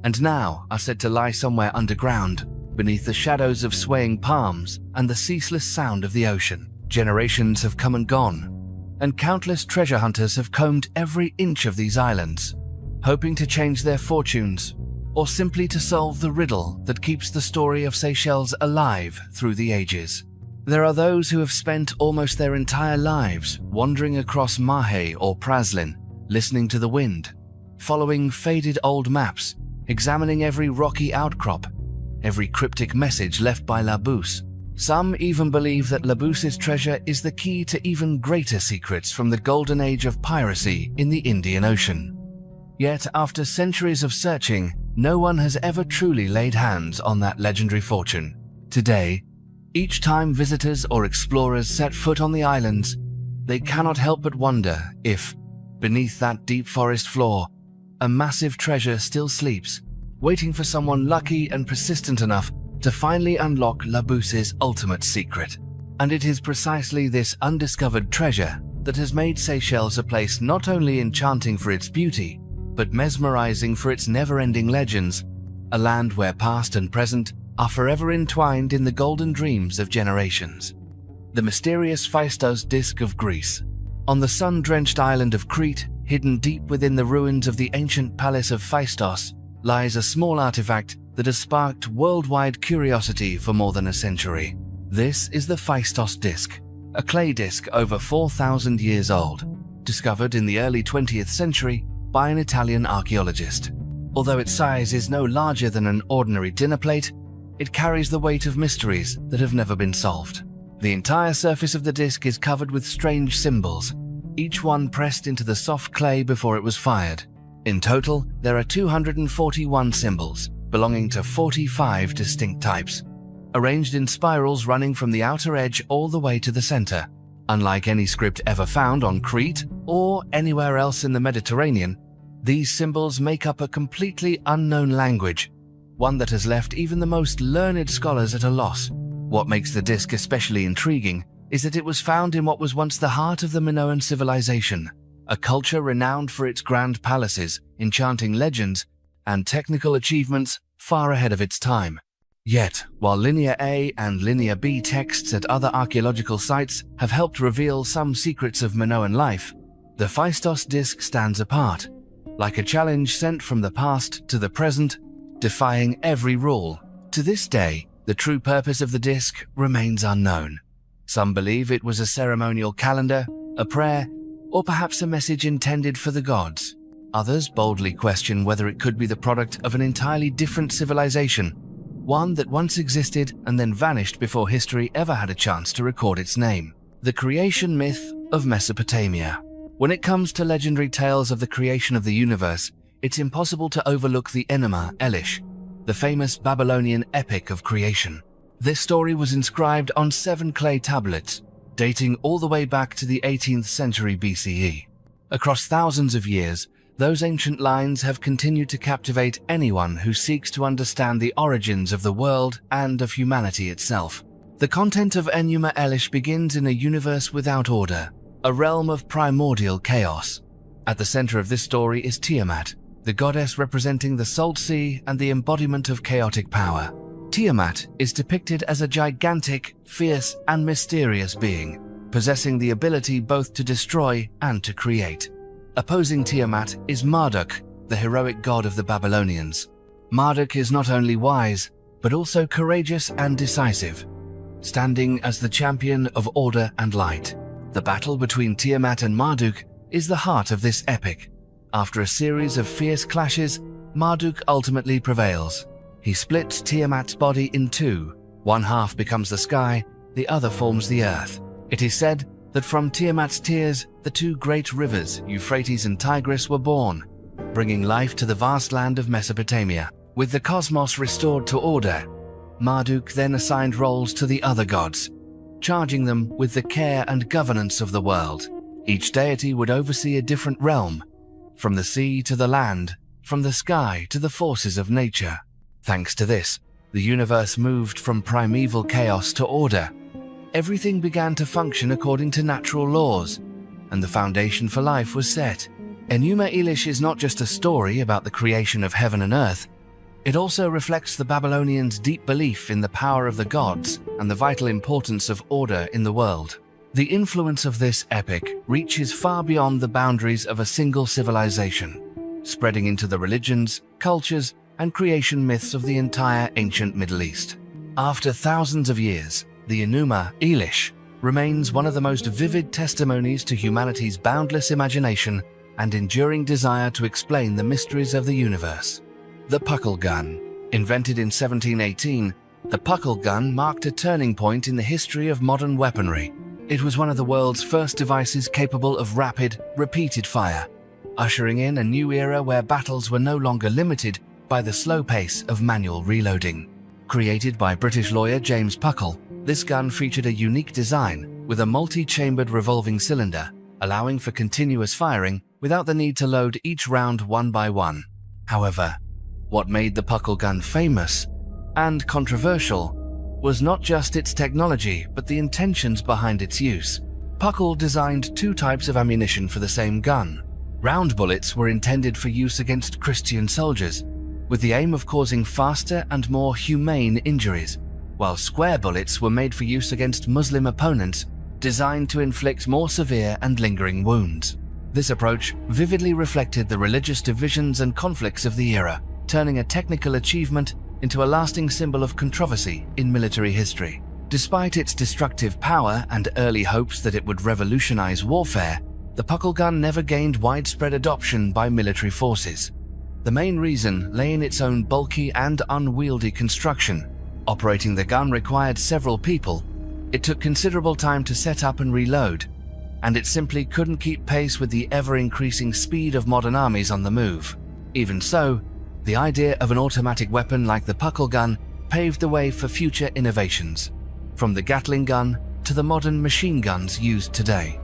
Speaker 1: and now are said to lie somewhere underground, beneath the shadows of swaying palms and the ceaseless sound of the ocean. Generations have come and gone, and countless treasure hunters have combed every inch of these islands, hoping to change their fortunes, or simply to solve the riddle that keeps the story of Seychelles alive through the ages. There are those who have spent almost their entire lives wandering across Mahé or Praslin, listening to the wind, following faded old maps, examining every rocky outcrop, every cryptic message left by Labous. Some even believe that Labous's treasure is the key to even greater secrets from the golden age of piracy in the Indian Ocean. Yet after centuries of searching, no one has ever truly laid hands on that legendary fortune. Today, each time visitors or explorers set foot on the islands, they cannot help but wonder if, beneath that deep forest floor, a massive treasure still sleeps, waiting for someone lucky and persistent enough to finally unlock Labous's ultimate secret. And it is precisely this undiscovered treasure that has made Seychelles a place not only enchanting for its beauty, but mesmerizing for its never-ending legends, a land where past and present are forever entwined in the golden dreams of generations. The mysterious Phaistos Disk of Greece. On the sun-drenched island of Crete, hidden deep within the ruins of the ancient palace of Phaistos, lies a small artifact that has sparked worldwide curiosity for more than a century. This is the Phaistos Disk, a clay disk over 4,000 years old, discovered in the early 20th century by an Italian archaeologist. Although its size is no larger than an ordinary dinner plate, it carries the weight of mysteries that have never been solved. The entire surface of the disk is covered with strange symbols, each one pressed into the soft clay before it was fired. In total, there are 241 symbols, belonging to 45 distinct types, arranged in spirals running from the outer edge all the way to the center. Unlike any script ever found on Crete or anywhere else in the Mediterranean, these symbols make up a completely unknown language, one that has left even the most learned scholars at a loss. What makes the disk especially intriguing is that it was found in what was once the heart of the Minoan civilization, a culture renowned for its grand palaces, enchanting legends, and technical achievements far ahead of its time. Yet, while Linear A and Linear B texts at other archaeological sites have helped reveal some secrets of Minoan life, the Phaistos disk stands apart, like a challenge sent from the past to the present, defying every rule. To this day, the true purpose of the disk remains unknown. Some believe it was a ceremonial calendar, a prayer, or perhaps a message intended for the gods. Others boldly question whether it could be the product of an entirely different civilization, one that once existed and then vanished before history ever had a chance to record its name. The creation myth of Mesopotamia. When it comes to legendary tales of the creation of the universe, it's impossible to overlook the Enuma Elish, the famous Babylonian epic of creation. This story was inscribed on 7 clay tablets, dating all the way back to the 18th century BCE. Across thousands of years, those ancient lines have continued to captivate anyone who seeks to understand the origins of the world and of humanity itself. The content of Enuma Elish begins in a universe without order, a realm of primordial chaos. At the center of this story is Tiamat, the goddess representing the salt sea and the embodiment of chaotic power. Tiamat is depicted as a gigantic, fierce, and mysterious being, possessing the ability both to destroy and to create. Opposing Tiamat is Marduk, the heroic god of the Babylonians. Marduk is not only wise, but also courageous and decisive, standing as the champion of order and light. The battle between Tiamat and Marduk is the heart of this epic. After a series of fierce clashes, Marduk ultimately prevails. He splits Tiamat's body in two. One half becomes the sky, the other forms the earth. It is said that from Tiamat's tears, the two great rivers, Euphrates and Tigris, were born, bringing life to the vast land of Mesopotamia. With the cosmos restored to order, Marduk then assigned roles to the other gods, charging them with the care and governance of the world. Each deity would oversee a different realm, from the sea to the land, from the sky to the forces of nature. Thanks to this, the universe moved from primeval chaos to order. Everything began to function according to natural laws, and the foundation for life was set. Enuma Elish is not just a story about the creation of heaven and earth. It also reflects the Babylonians' deep belief in the power of the gods and the vital importance of order in the world. The influence of this epic reaches far beyond the boundaries of a single civilization, spreading into the religions, cultures, and creation myths of the entire ancient Middle East. After thousands of years, the Enuma Elish remains one of the most vivid testimonies to humanity's boundless imagination and enduring desire to explain the mysteries of the universe. The Puckle Gun. Invented in 1718, the Puckle Gun marked a turning point in the history of modern weaponry. It was one of the world's first devices capable of rapid, repeated fire, ushering in a new era where battles were no longer limited by the slow pace of manual reloading. Created by British lawyer James Puckle, this gun featured a unique design with a multi-chambered revolving cylinder, allowing for continuous firing without the need to load each round one by one. However, what made the Puckle gun famous and controversial was not just its technology, but the intentions behind its use. Puckle designed two types of ammunition for the same gun. Round bullets were intended for use against Christian soldiers, with the aim of causing faster and more humane injuries, while square bullets were made for use against Muslim opponents, designed to inflict more severe and lingering wounds. This approach vividly reflected the religious divisions and conflicts of the era, turning a technical achievement into a lasting symbol of controversy in military history. Despite its destructive power and early hopes that it would revolutionize warfare, the Puckle gun never gained widespread adoption by military forces. The main reason lay in its own bulky and unwieldy construction. Operating the gun required several people, it took considerable time to set up and reload, and it simply couldn't keep pace with the ever-increasing speed of modern armies on the move. Even so, the idea of an automatic weapon like the Puckle gun paved the way for future innovations, from the Gatling gun to the modern machine guns used today.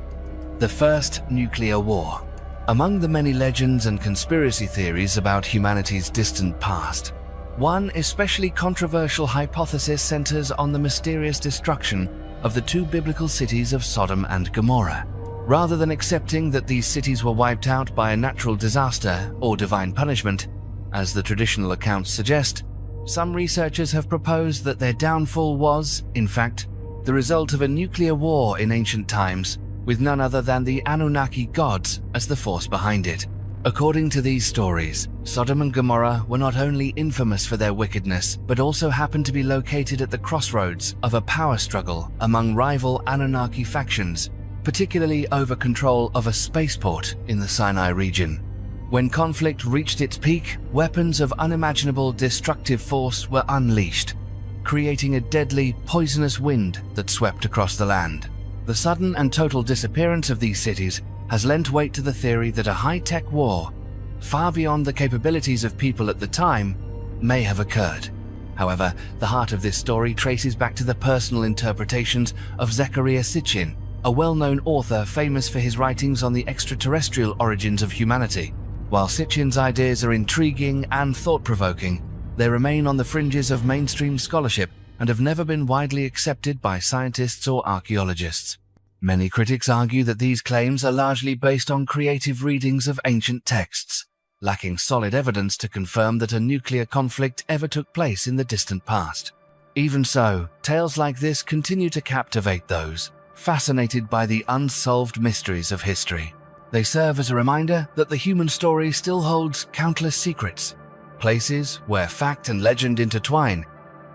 Speaker 1: The First Nuclear War. Among the many legends and conspiracy theories about humanity's distant past, one especially controversial hypothesis centers on the mysterious destruction of the two biblical cities of Sodom and Gomorrah. Rather than accepting that these cities were wiped out by a natural disaster or divine punishment, as the traditional accounts suggest, some researchers have proposed that their downfall was, in fact, the result of a nuclear war in ancient times, with none other than the Anunnaki gods as the force behind it. According to these stories, Sodom and Gomorrah were not only infamous for their wickedness, but also happened to be located at the crossroads of a power struggle among rival Anunnaki factions, particularly over control of a spaceport in the Sinai region. When conflict reached its peak, weapons of unimaginable destructive force were unleashed, creating a deadly, poisonous wind that swept across the land. The sudden and total disappearance of these cities has lent weight to the theory that a high-tech war, far beyond the capabilities of people at the time, may have occurred. However, the heart of this story traces back to the personal interpretations of Zecharia Sitchin, a well-known author famous for his writings on the extraterrestrial origins of humanity. While Sitchin's ideas are intriguing and thought-provoking, they remain on the fringes of mainstream scholarship and have never been widely accepted by scientists or archaeologists. Many critics argue that these claims are largely based on creative readings of ancient texts, lacking solid evidence to confirm that a nuclear conflict ever took place in the distant past. Even so, tales like this continue to captivate those fascinated by the unsolved mysteries of history. They serve as a reminder that the human story still holds countless secrets, places where fact and legend intertwine,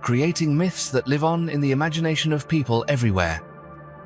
Speaker 1: creating myths that live on in the imagination of people everywhere.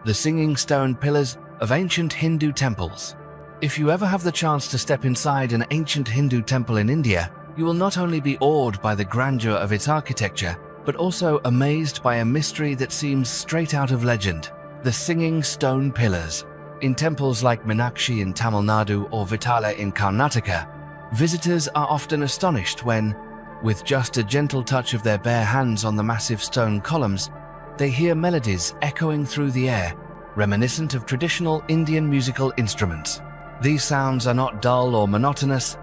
Speaker 1: The singing stone pillars of ancient Hindu temples. If you ever have the chance to step inside an ancient Hindu temple in India, you will not only be awed by the grandeur of its architecture, but also amazed by a mystery that seems straight out of legend: the singing stone pillars. In temples like Meenakshi in Tamil Nadu or Vitala in Karnataka, visitors are often astonished when, with just a gentle touch of their bare hands on the massive stone columns, they hear melodies echoing through the air, reminiscent of traditional Indian musical instruments. These sounds are not dull or monotonous,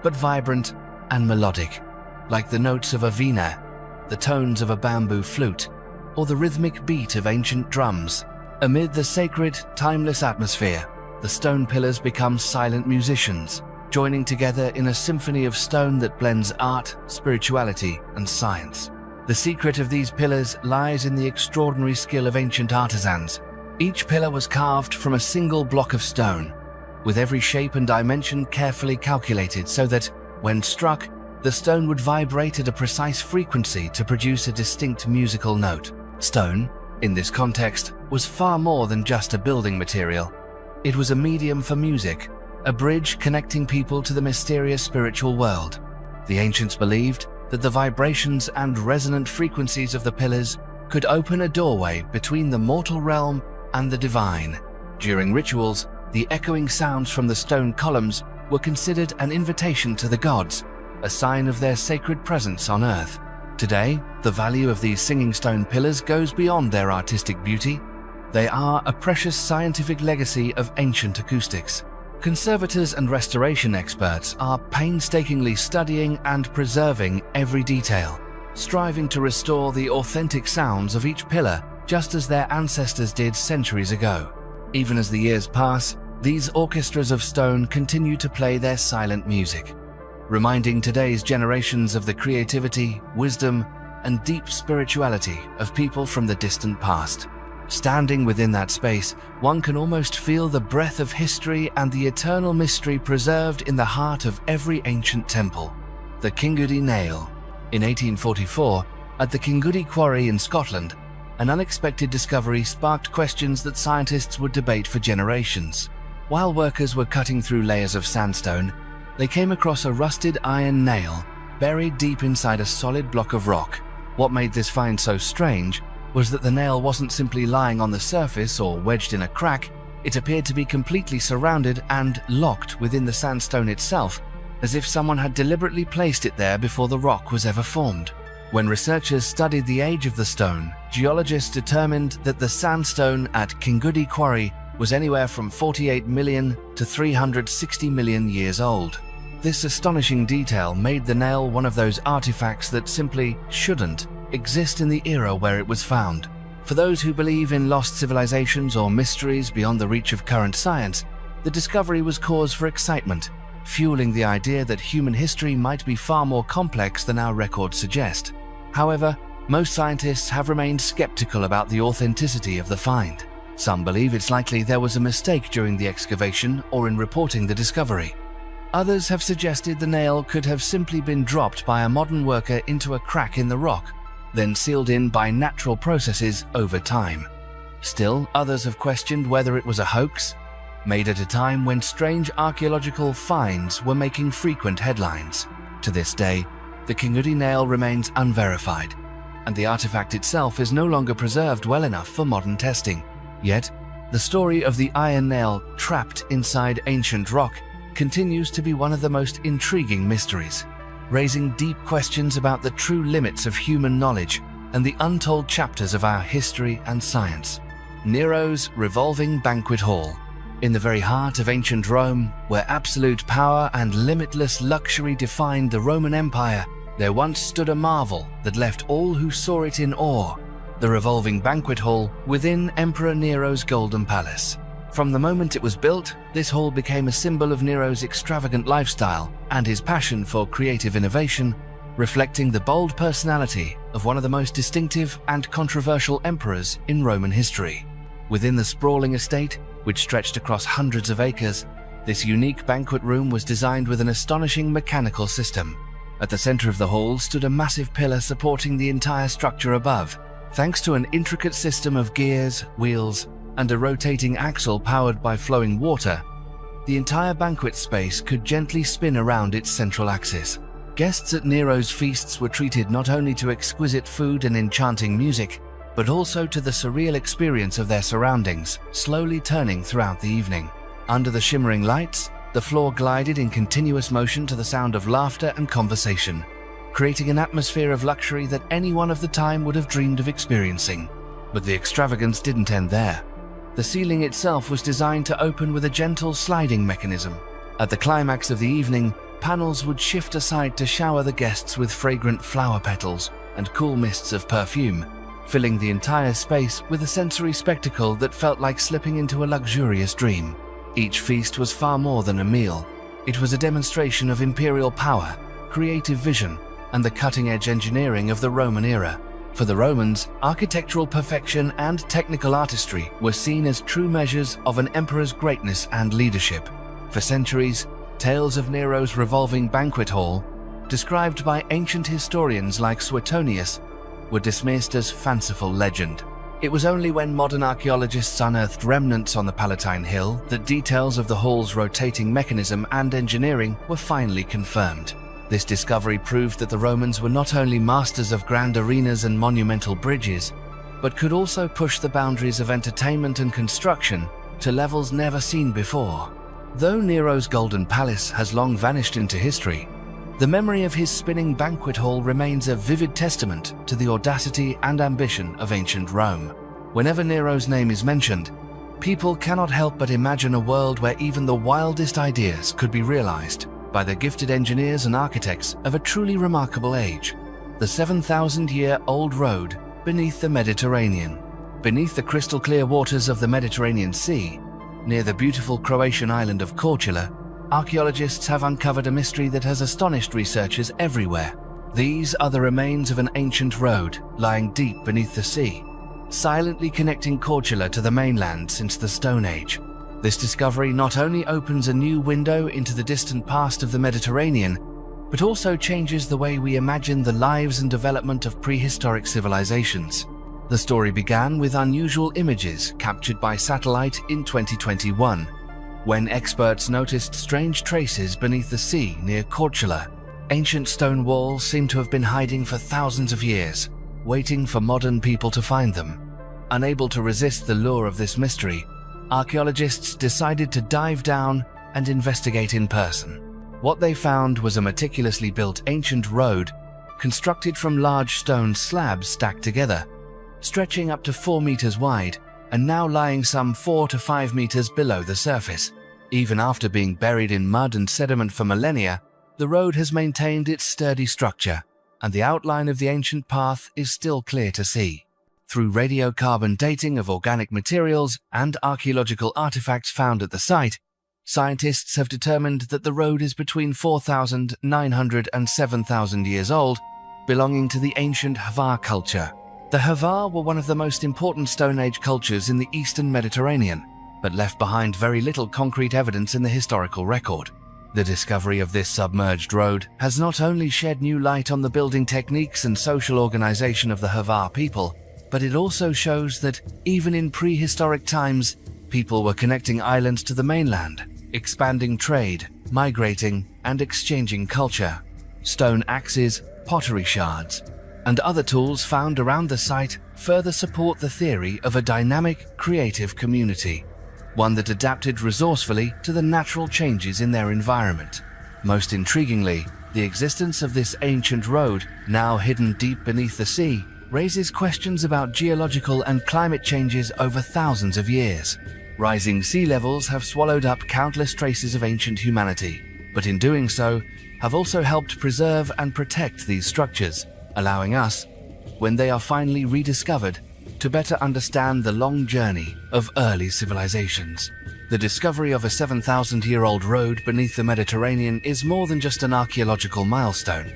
Speaker 1: but vibrant and melodic, like the notes of a veena, the tones of a bamboo flute, or the rhythmic beat of ancient drums. Amid the sacred, timeless atmosphere, the stone pillars become silent musicians, joining together in a symphony of stone that blends art, spirituality, and science. The secret of these pillars lies in the extraordinary skill of ancient artisans. Each pillar was carved from a single block of stone, with every shape and dimension carefully calculated so that, when struck, the stone would vibrate at a precise frequency to produce a distinct musical note. Stone, in this context, was far more than just a building material. It was a medium for music, a bridge connecting people to the mysterious spiritual world. The ancients believed that the vibrations and resonant frequencies of the pillars could open a doorway between the mortal realm and the divine. During rituals, the echoing sounds from the stone columns were considered an invitation to the gods, a sign of their sacred presence on earth. Today, the value of these singing stone pillars goes beyond their artistic beauty. They are a precious scientific legacy of ancient acoustics. Conservators and restoration experts are painstakingly studying and preserving every detail, striving to restore the authentic sounds of each pillar just as their ancestors did centuries ago. Even as the years pass, these orchestras of stone continue to play their silent music, reminding today's generations of the creativity, wisdom, and deep spirituality of people from the distant past. Standing within that space, one can almost feel the breath of history and the eternal mystery preserved in the heart of every ancient temple. The Kingudi Nail. In 1844, at the Kingudi Quarry in Scotland, an unexpected discovery sparked questions that scientists would debate for generations. While workers were cutting through layers of sandstone, they came across a rusted iron nail buried deep inside a solid block of rock. What made this find so strange was that the nail wasn't simply lying on the surface or wedged in a crack. It appeared to be completely surrounded and locked within the sandstone itself, as if someone had deliberately placed it there before the rock was ever formed. When researchers studied the age of the stone, geologists determined that the sandstone at Kingudi Quarry was anywhere from 48 million to 360 million years old. This astonishing detail made the nail one of those artifacts that simply shouldn't exist in the era where it was found. For those who believe in lost civilizations or mysteries beyond the reach of current science, the discovery was cause for excitement, fueling the idea that human history might be far more complex than our records suggest. However, most scientists have remained skeptical about the authenticity of the find. Some believe it's likely there was a mistake during the excavation or in reporting the discovery. Others have suggested the nail could have simply been dropped by a modern worker into a crack in the rock, then sealed in by natural processes over time. Still, others have questioned whether it was a hoax, made at a time when strange archaeological finds were making frequent headlines. To this day, the Kingudi nail remains unverified, and the artifact itself is no longer preserved well enough for modern testing. Yet, the story of the iron nail trapped inside ancient rock continues to be one of the most intriguing mysteries, raising deep questions about the true limits of human knowledge and the untold chapters of our history and science. Nero's revolving banquet hall. In the very heart of ancient Rome, where absolute power and limitless luxury defined the Roman Empire, there once stood a marvel that left all who saw it in awe: the revolving banquet hall within Emperor Nero's Golden Palace. From the moment it was built, this hall became a symbol of Nero's extravagant lifestyle and his passion for creative innovation, reflecting the bold personality of one of the most distinctive and controversial emperors in Roman history. Within the sprawling estate, which stretched across hundreds of acres, this unique banquet room was designed with an astonishing mechanical system. At the center of the hall stood a massive pillar supporting the entire structure above. Thanks to an intricate system of gears, wheels, and a rotating axle powered by flowing water, The entire banquet space could gently spin around its central axis. Guests at Nero's feasts were treated not only to exquisite food and enchanting music, but also to the surreal experience of their surroundings, slowly turning throughout the evening. Under the shimmering lights, the floor glided in continuous motion to the sound of laughter and conversation, creating an atmosphere of luxury that anyone of the time would have dreamed of experiencing. But the extravagance didn't end there. The ceiling itself was designed to open with a gentle sliding mechanism. At the climax of the evening, panels would shift aside to shower the guests with fragrant flower petals and cool mists of perfume, filling the entire space with a sensory spectacle that felt like slipping into a luxurious dream. Each feast was far more than a meal. It was a demonstration of imperial power, creative vision, and the cutting-edge engineering of the Roman era. For the Romans, architectural perfection and technical artistry were seen as true measures of an emperor's greatness and leadership. For centuries, tales of Nero's revolving banquet hall, described by ancient historians like Suetonius, were dismissed as fanciful legend. It was only when modern archaeologists unearthed remnants on the Palatine Hill that details of the hall's rotating mechanism and engineering were finally confirmed. This discovery proved that the Romans were not only masters of grand arenas and monumental bridges, but could also push the boundaries of entertainment and construction to levels never seen before. Though Nero's Golden Palace has long vanished into history, the memory of his spinning banquet hall remains a vivid testament to the audacity and ambition of ancient Rome. Whenever Nero's name is mentioned, people cannot help but imagine a world where even the wildest ideas could be realized by the gifted engineers and architects of a truly remarkable age. The 7,000-year-old road beneath the Mediterranean. Beneath the crystal-clear waters of the Mediterranean Sea, near the beautiful Croatian island of Korčula, archaeologists have uncovered a mystery that has astonished researchers everywhere. These are the remains of an ancient road lying deep beneath the sea, silently connecting Korčula to the mainland since the Stone Age. This discovery not only opens a new window into the distant past of the Mediterranean, but also changes the way we imagine the lives and development of prehistoric civilizations. The story began with unusual images captured by satellite in 2021, when experts noticed strange traces beneath the sea near Korčula. Ancient stone walls seem to have been hiding for thousands of years, waiting for modern people to find them. Unable to resist the lure of this mystery, archaeologists decided to dive down and investigate in person. What they found was a meticulously built ancient road constructed from large stone slabs stacked together, stretching up to 4 meters wide and now lying some 4 to 5 meters below the surface. Even after being buried in mud and sediment for millennia, the road has maintained its sturdy structure, and the outline of the ancient path is still clear to see. Through radiocarbon dating of organic materials and archaeological artifacts found at the site, scientists have determined that the road is between 4,900 and 7,000 years old, belonging to the ancient Hvar culture. The Hvar were one of the most important Stone Age cultures in the eastern Mediterranean, but left behind very little concrete evidence in the historical record. The discovery of this submerged road has not only shed new light on the building techniques and social organization of the Hvar people, but it also shows that even in prehistoric times, people were connecting islands to the mainland, expanding trade, migrating, and exchanging culture. Stone axes, pottery shards, and other tools found around the site further support the theory of a dynamic, creative community, one that adapted resourcefully to the natural changes in their environment. Most intriguingly, the existence of this ancient road, now hidden deep beneath the sea, raises questions about geological and climate changes over thousands of years. Rising sea levels have swallowed up countless traces of ancient humanity, but in doing so, have also helped preserve and protect these structures, allowing us, when they are finally rediscovered, to better understand the long journey of early civilizations. The discovery of a 7,000-year-old road beneath the Mediterranean is more than just an archaeological milestone.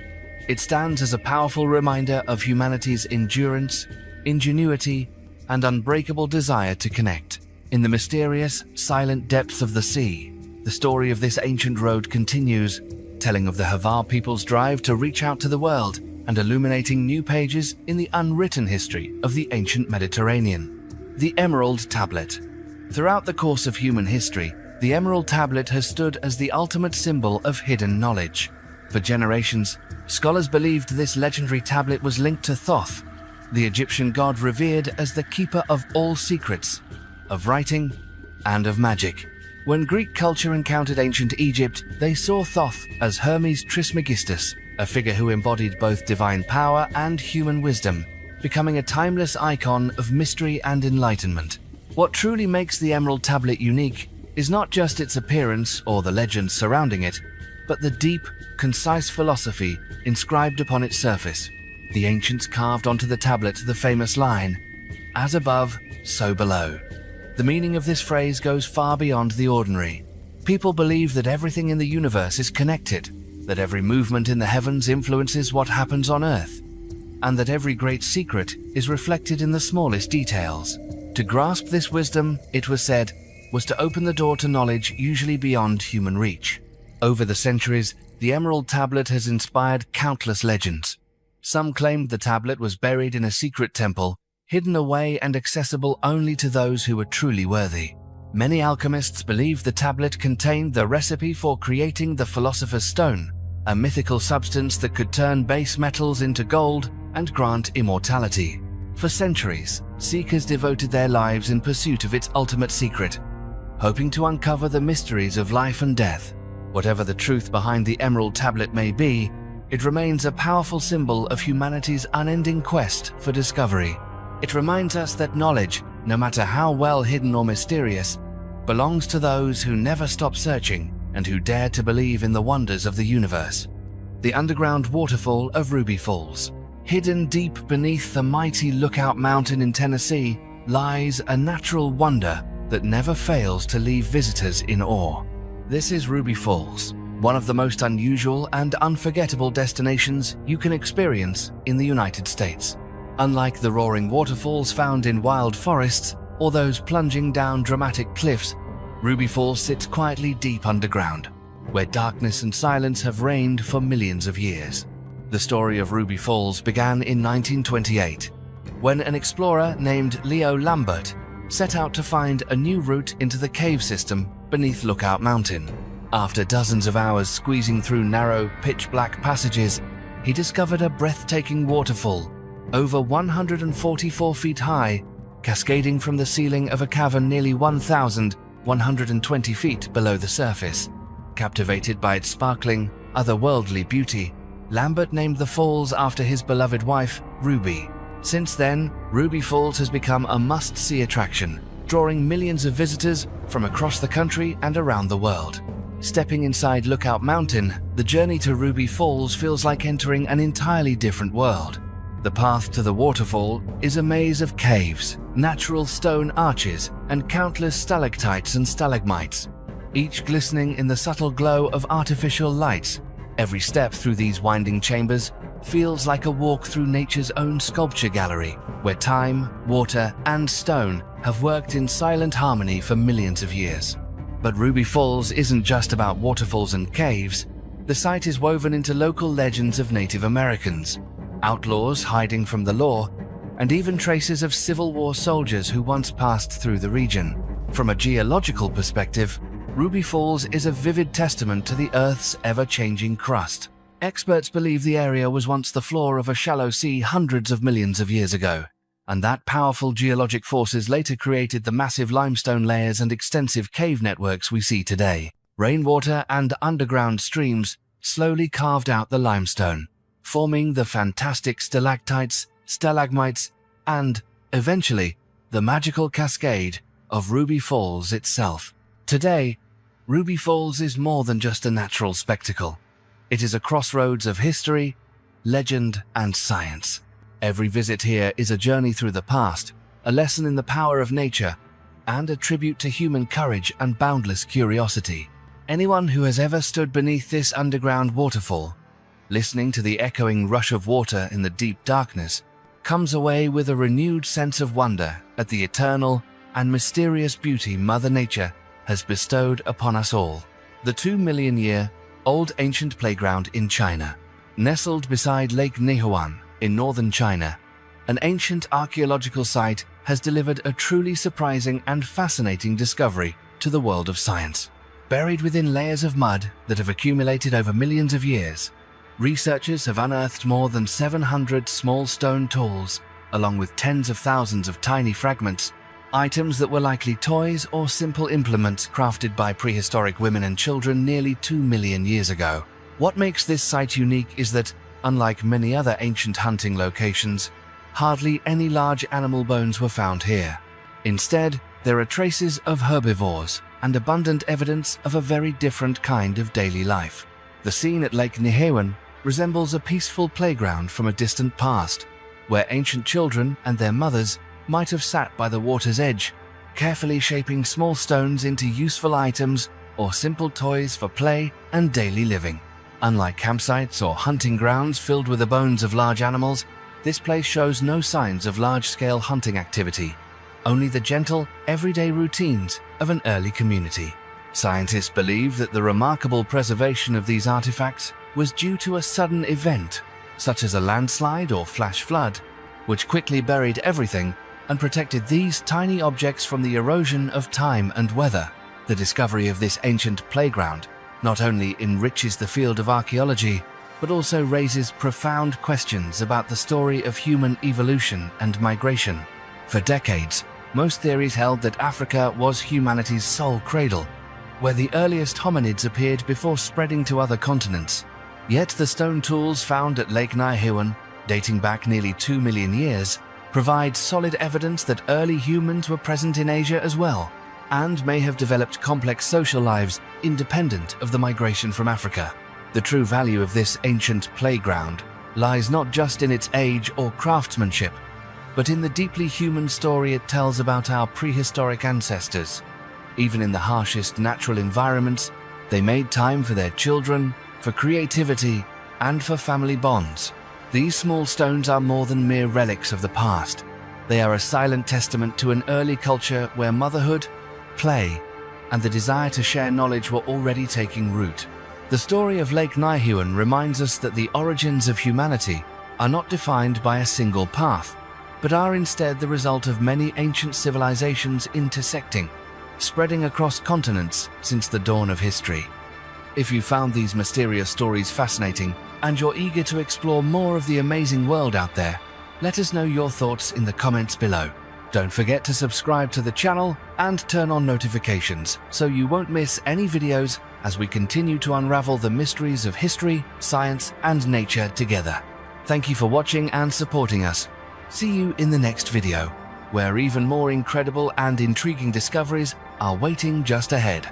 Speaker 1: It stands as a powerful reminder of humanity's endurance, ingenuity, and unbreakable desire to connect. In the mysterious, silent depths of the sea, the story of this ancient road continues, telling of the Hvar people's drive to reach out to the world and illuminating new pages in the unwritten history of the ancient Mediterranean. The Emerald Tablet. Throughout the course of human history, The Emerald Tablet has stood as the ultimate symbol of hidden knowledge. For generations, scholars believed this legendary tablet was linked to Thoth, the Egyptian god revered as the keeper of all secrets, of writing, and of magic. When Greek culture encountered ancient Egypt, they saw Thoth as Hermes Trismegistus, a figure who embodied both divine power and human wisdom, becoming a timeless icon of mystery and enlightenment. What truly makes the Emerald Tablet unique is not just its appearance or the legends surrounding it, but the deep, concise philosophy inscribed upon its surface. The ancients carved onto the tablet the famous line, "As above, so below." The meaning of this phrase goes far beyond the ordinary. People believe that everything in the universe is connected, that every movement in the heavens influences what happens on Earth, and that every great secret is reflected in the smallest details. To grasp this wisdom, it was said, was to open the door to knowledge usually beyond human reach. Over the centuries, the Emerald Tablet has inspired countless legends. Some claimed the tablet was buried in a secret temple, hidden away and accessible only to those who were truly worthy. Many alchemists believed the tablet contained the recipe for creating the Philosopher's Stone, a mythical substance that could turn base metals into gold and grant immortality. For centuries, seekers devoted their lives in pursuit of its ultimate secret, hoping to uncover the mysteries of life and death. Whatever the truth behind the Emerald Tablet may be, it remains a powerful symbol of humanity's unending quest for discovery. It reminds us that knowledge, no matter how well hidden or mysterious, belongs to those who never stop searching and who dare to believe in the wonders of the universe. The underground waterfall of Ruby Falls. Hidden deep beneath the mighty Lookout Mountain in Tennessee lies a natural wonder that never fails to leave visitors in awe. This is Ruby Falls, one of the most unusual and unforgettable destinations you can experience in the United States. Unlike the roaring waterfalls found in wild forests or those plunging down dramatic cliffs, Ruby Falls sits quietly deep underground, where darkness and silence have reigned for millions of years. The story of Ruby Falls began in 1928, when an explorer named Leo Lambert set out to find a new route into the cave system beneath Lookout Mountain. After dozens of hours squeezing through narrow, pitch-black passages, he discovered a breathtaking waterfall, over 144 feet high, cascading from the ceiling of a cavern nearly 1,120 feet below the surface. Captivated by its sparkling, otherworldly beauty, Lambert named the falls after his beloved wife, Ruby. Since then, Ruby Falls has become a must-see attraction, drawing millions of visitors from across the country and around the world. Stepping inside Lookout Mountain, the journey to Ruby Falls feels like entering an entirely different world. The path to the waterfall is a maze of caves, natural stone arches, and countless stalactites and stalagmites, each glistening in the subtle glow of artificial lights. Every step through these winding chambers feels like a walk through nature's own sculpture gallery, where time, water, and stone have worked in silent harmony for millions of years. But Ruby Falls isn't just about waterfalls and caves. The site is woven into local legends of Native Americans, outlaws hiding from the law, and even traces of Civil War soldiers who once passed through the region. From a geological perspective, Ruby Falls is a vivid testament to the Earth's ever-changing crust. Experts believe the area was once the floor of a shallow sea hundreds of millions of years ago, and that powerful geologic forces later created the massive limestone layers and extensive cave networks we see today. Rainwater and underground streams slowly carved out the limestone, forming the fantastic stalactites, stalagmites, and, eventually, the magical cascade of Ruby Falls itself. Today, Ruby Falls is more than just a natural spectacle. It is a crossroads of history, legend, and science. Every visit here is a journey through the past, a lesson in the power of nature, and a tribute to human courage and boundless curiosity. Anyone who has ever stood beneath this underground waterfall, listening to the echoing rush of water in the deep darkness, comes away with a renewed sense of wonder at the eternal and mysterious beauty Mother Nature has bestowed upon us all. The 2-million-year-old ancient playground in China. Nestled beside Lake Neihuan in northern China, an ancient archaeological site has delivered a truly surprising and fascinating discovery to the world of science. Buried within layers of mud that have accumulated over millions of years, researchers have unearthed more than 700 small stone tools, along with tens of thousands of tiny fragments, items that were likely toys or simple implements crafted by prehistoric women and children nearly 2 million years ago. What makes this site unique is that, unlike many other ancient hunting locations, hardly any large animal bones were found here. Instead, there are traces of herbivores and abundant evidence of a very different kind of daily life. The scene at Lake Nihewin resembles a peaceful playground from a distant past, where ancient children and their mothers might have sat by the water's edge, carefully shaping small stones into useful items or simple toys for play and daily living. Unlike campsites or hunting grounds filled with the bones of large animals, this place shows no signs of large-scale hunting activity, only the gentle, everyday routines of an early community. Scientists believe that the remarkable preservation of these artifacts was due to a sudden event, such as a landslide or flash flood, which quickly buried everything and protected these tiny objects from the erosion of time and weather. The discovery of this ancient playground not only enriches the field of archaeology, but also raises profound questions about the story of human evolution and migration. For decades, most theories held that Africa was humanity's sole cradle, where the earliest hominids appeared before spreading to other continents. Yet the stone tools found at Lake Nihewin, dating back nearly 2 million years, provide solid evidence that early humans were present in Asia as well, and may have developed complex social lives independent of the migration from Africa. The true value of this ancient playground lies not just in its age or craftsmanship, but in the deeply human story it tells about our prehistoric ancestors. Even in the harshest natural environments, they made time for their children, for creativity, and for family bonds. These small stones are more than mere relics of the past. They are a silent testament to an early culture where motherhood, play, and the desire to share knowledge were already taking root. The story of Lake Nihewin reminds us that the origins of humanity are not defined by a single path, but are instead the result of many ancient civilizations intersecting, spreading across continents since the dawn of history. If you found these mysterious stories fascinating and you're eager to explore more of the amazing world out there, let us know your thoughts in the comments below. Don't forget to subscribe to the channel and turn on notifications so you won't miss any videos as we continue to unravel the mysteries of history, science, and nature together. Thank you for watching and supporting us. See you in the next video, where even more incredible and intriguing discoveries are waiting just ahead.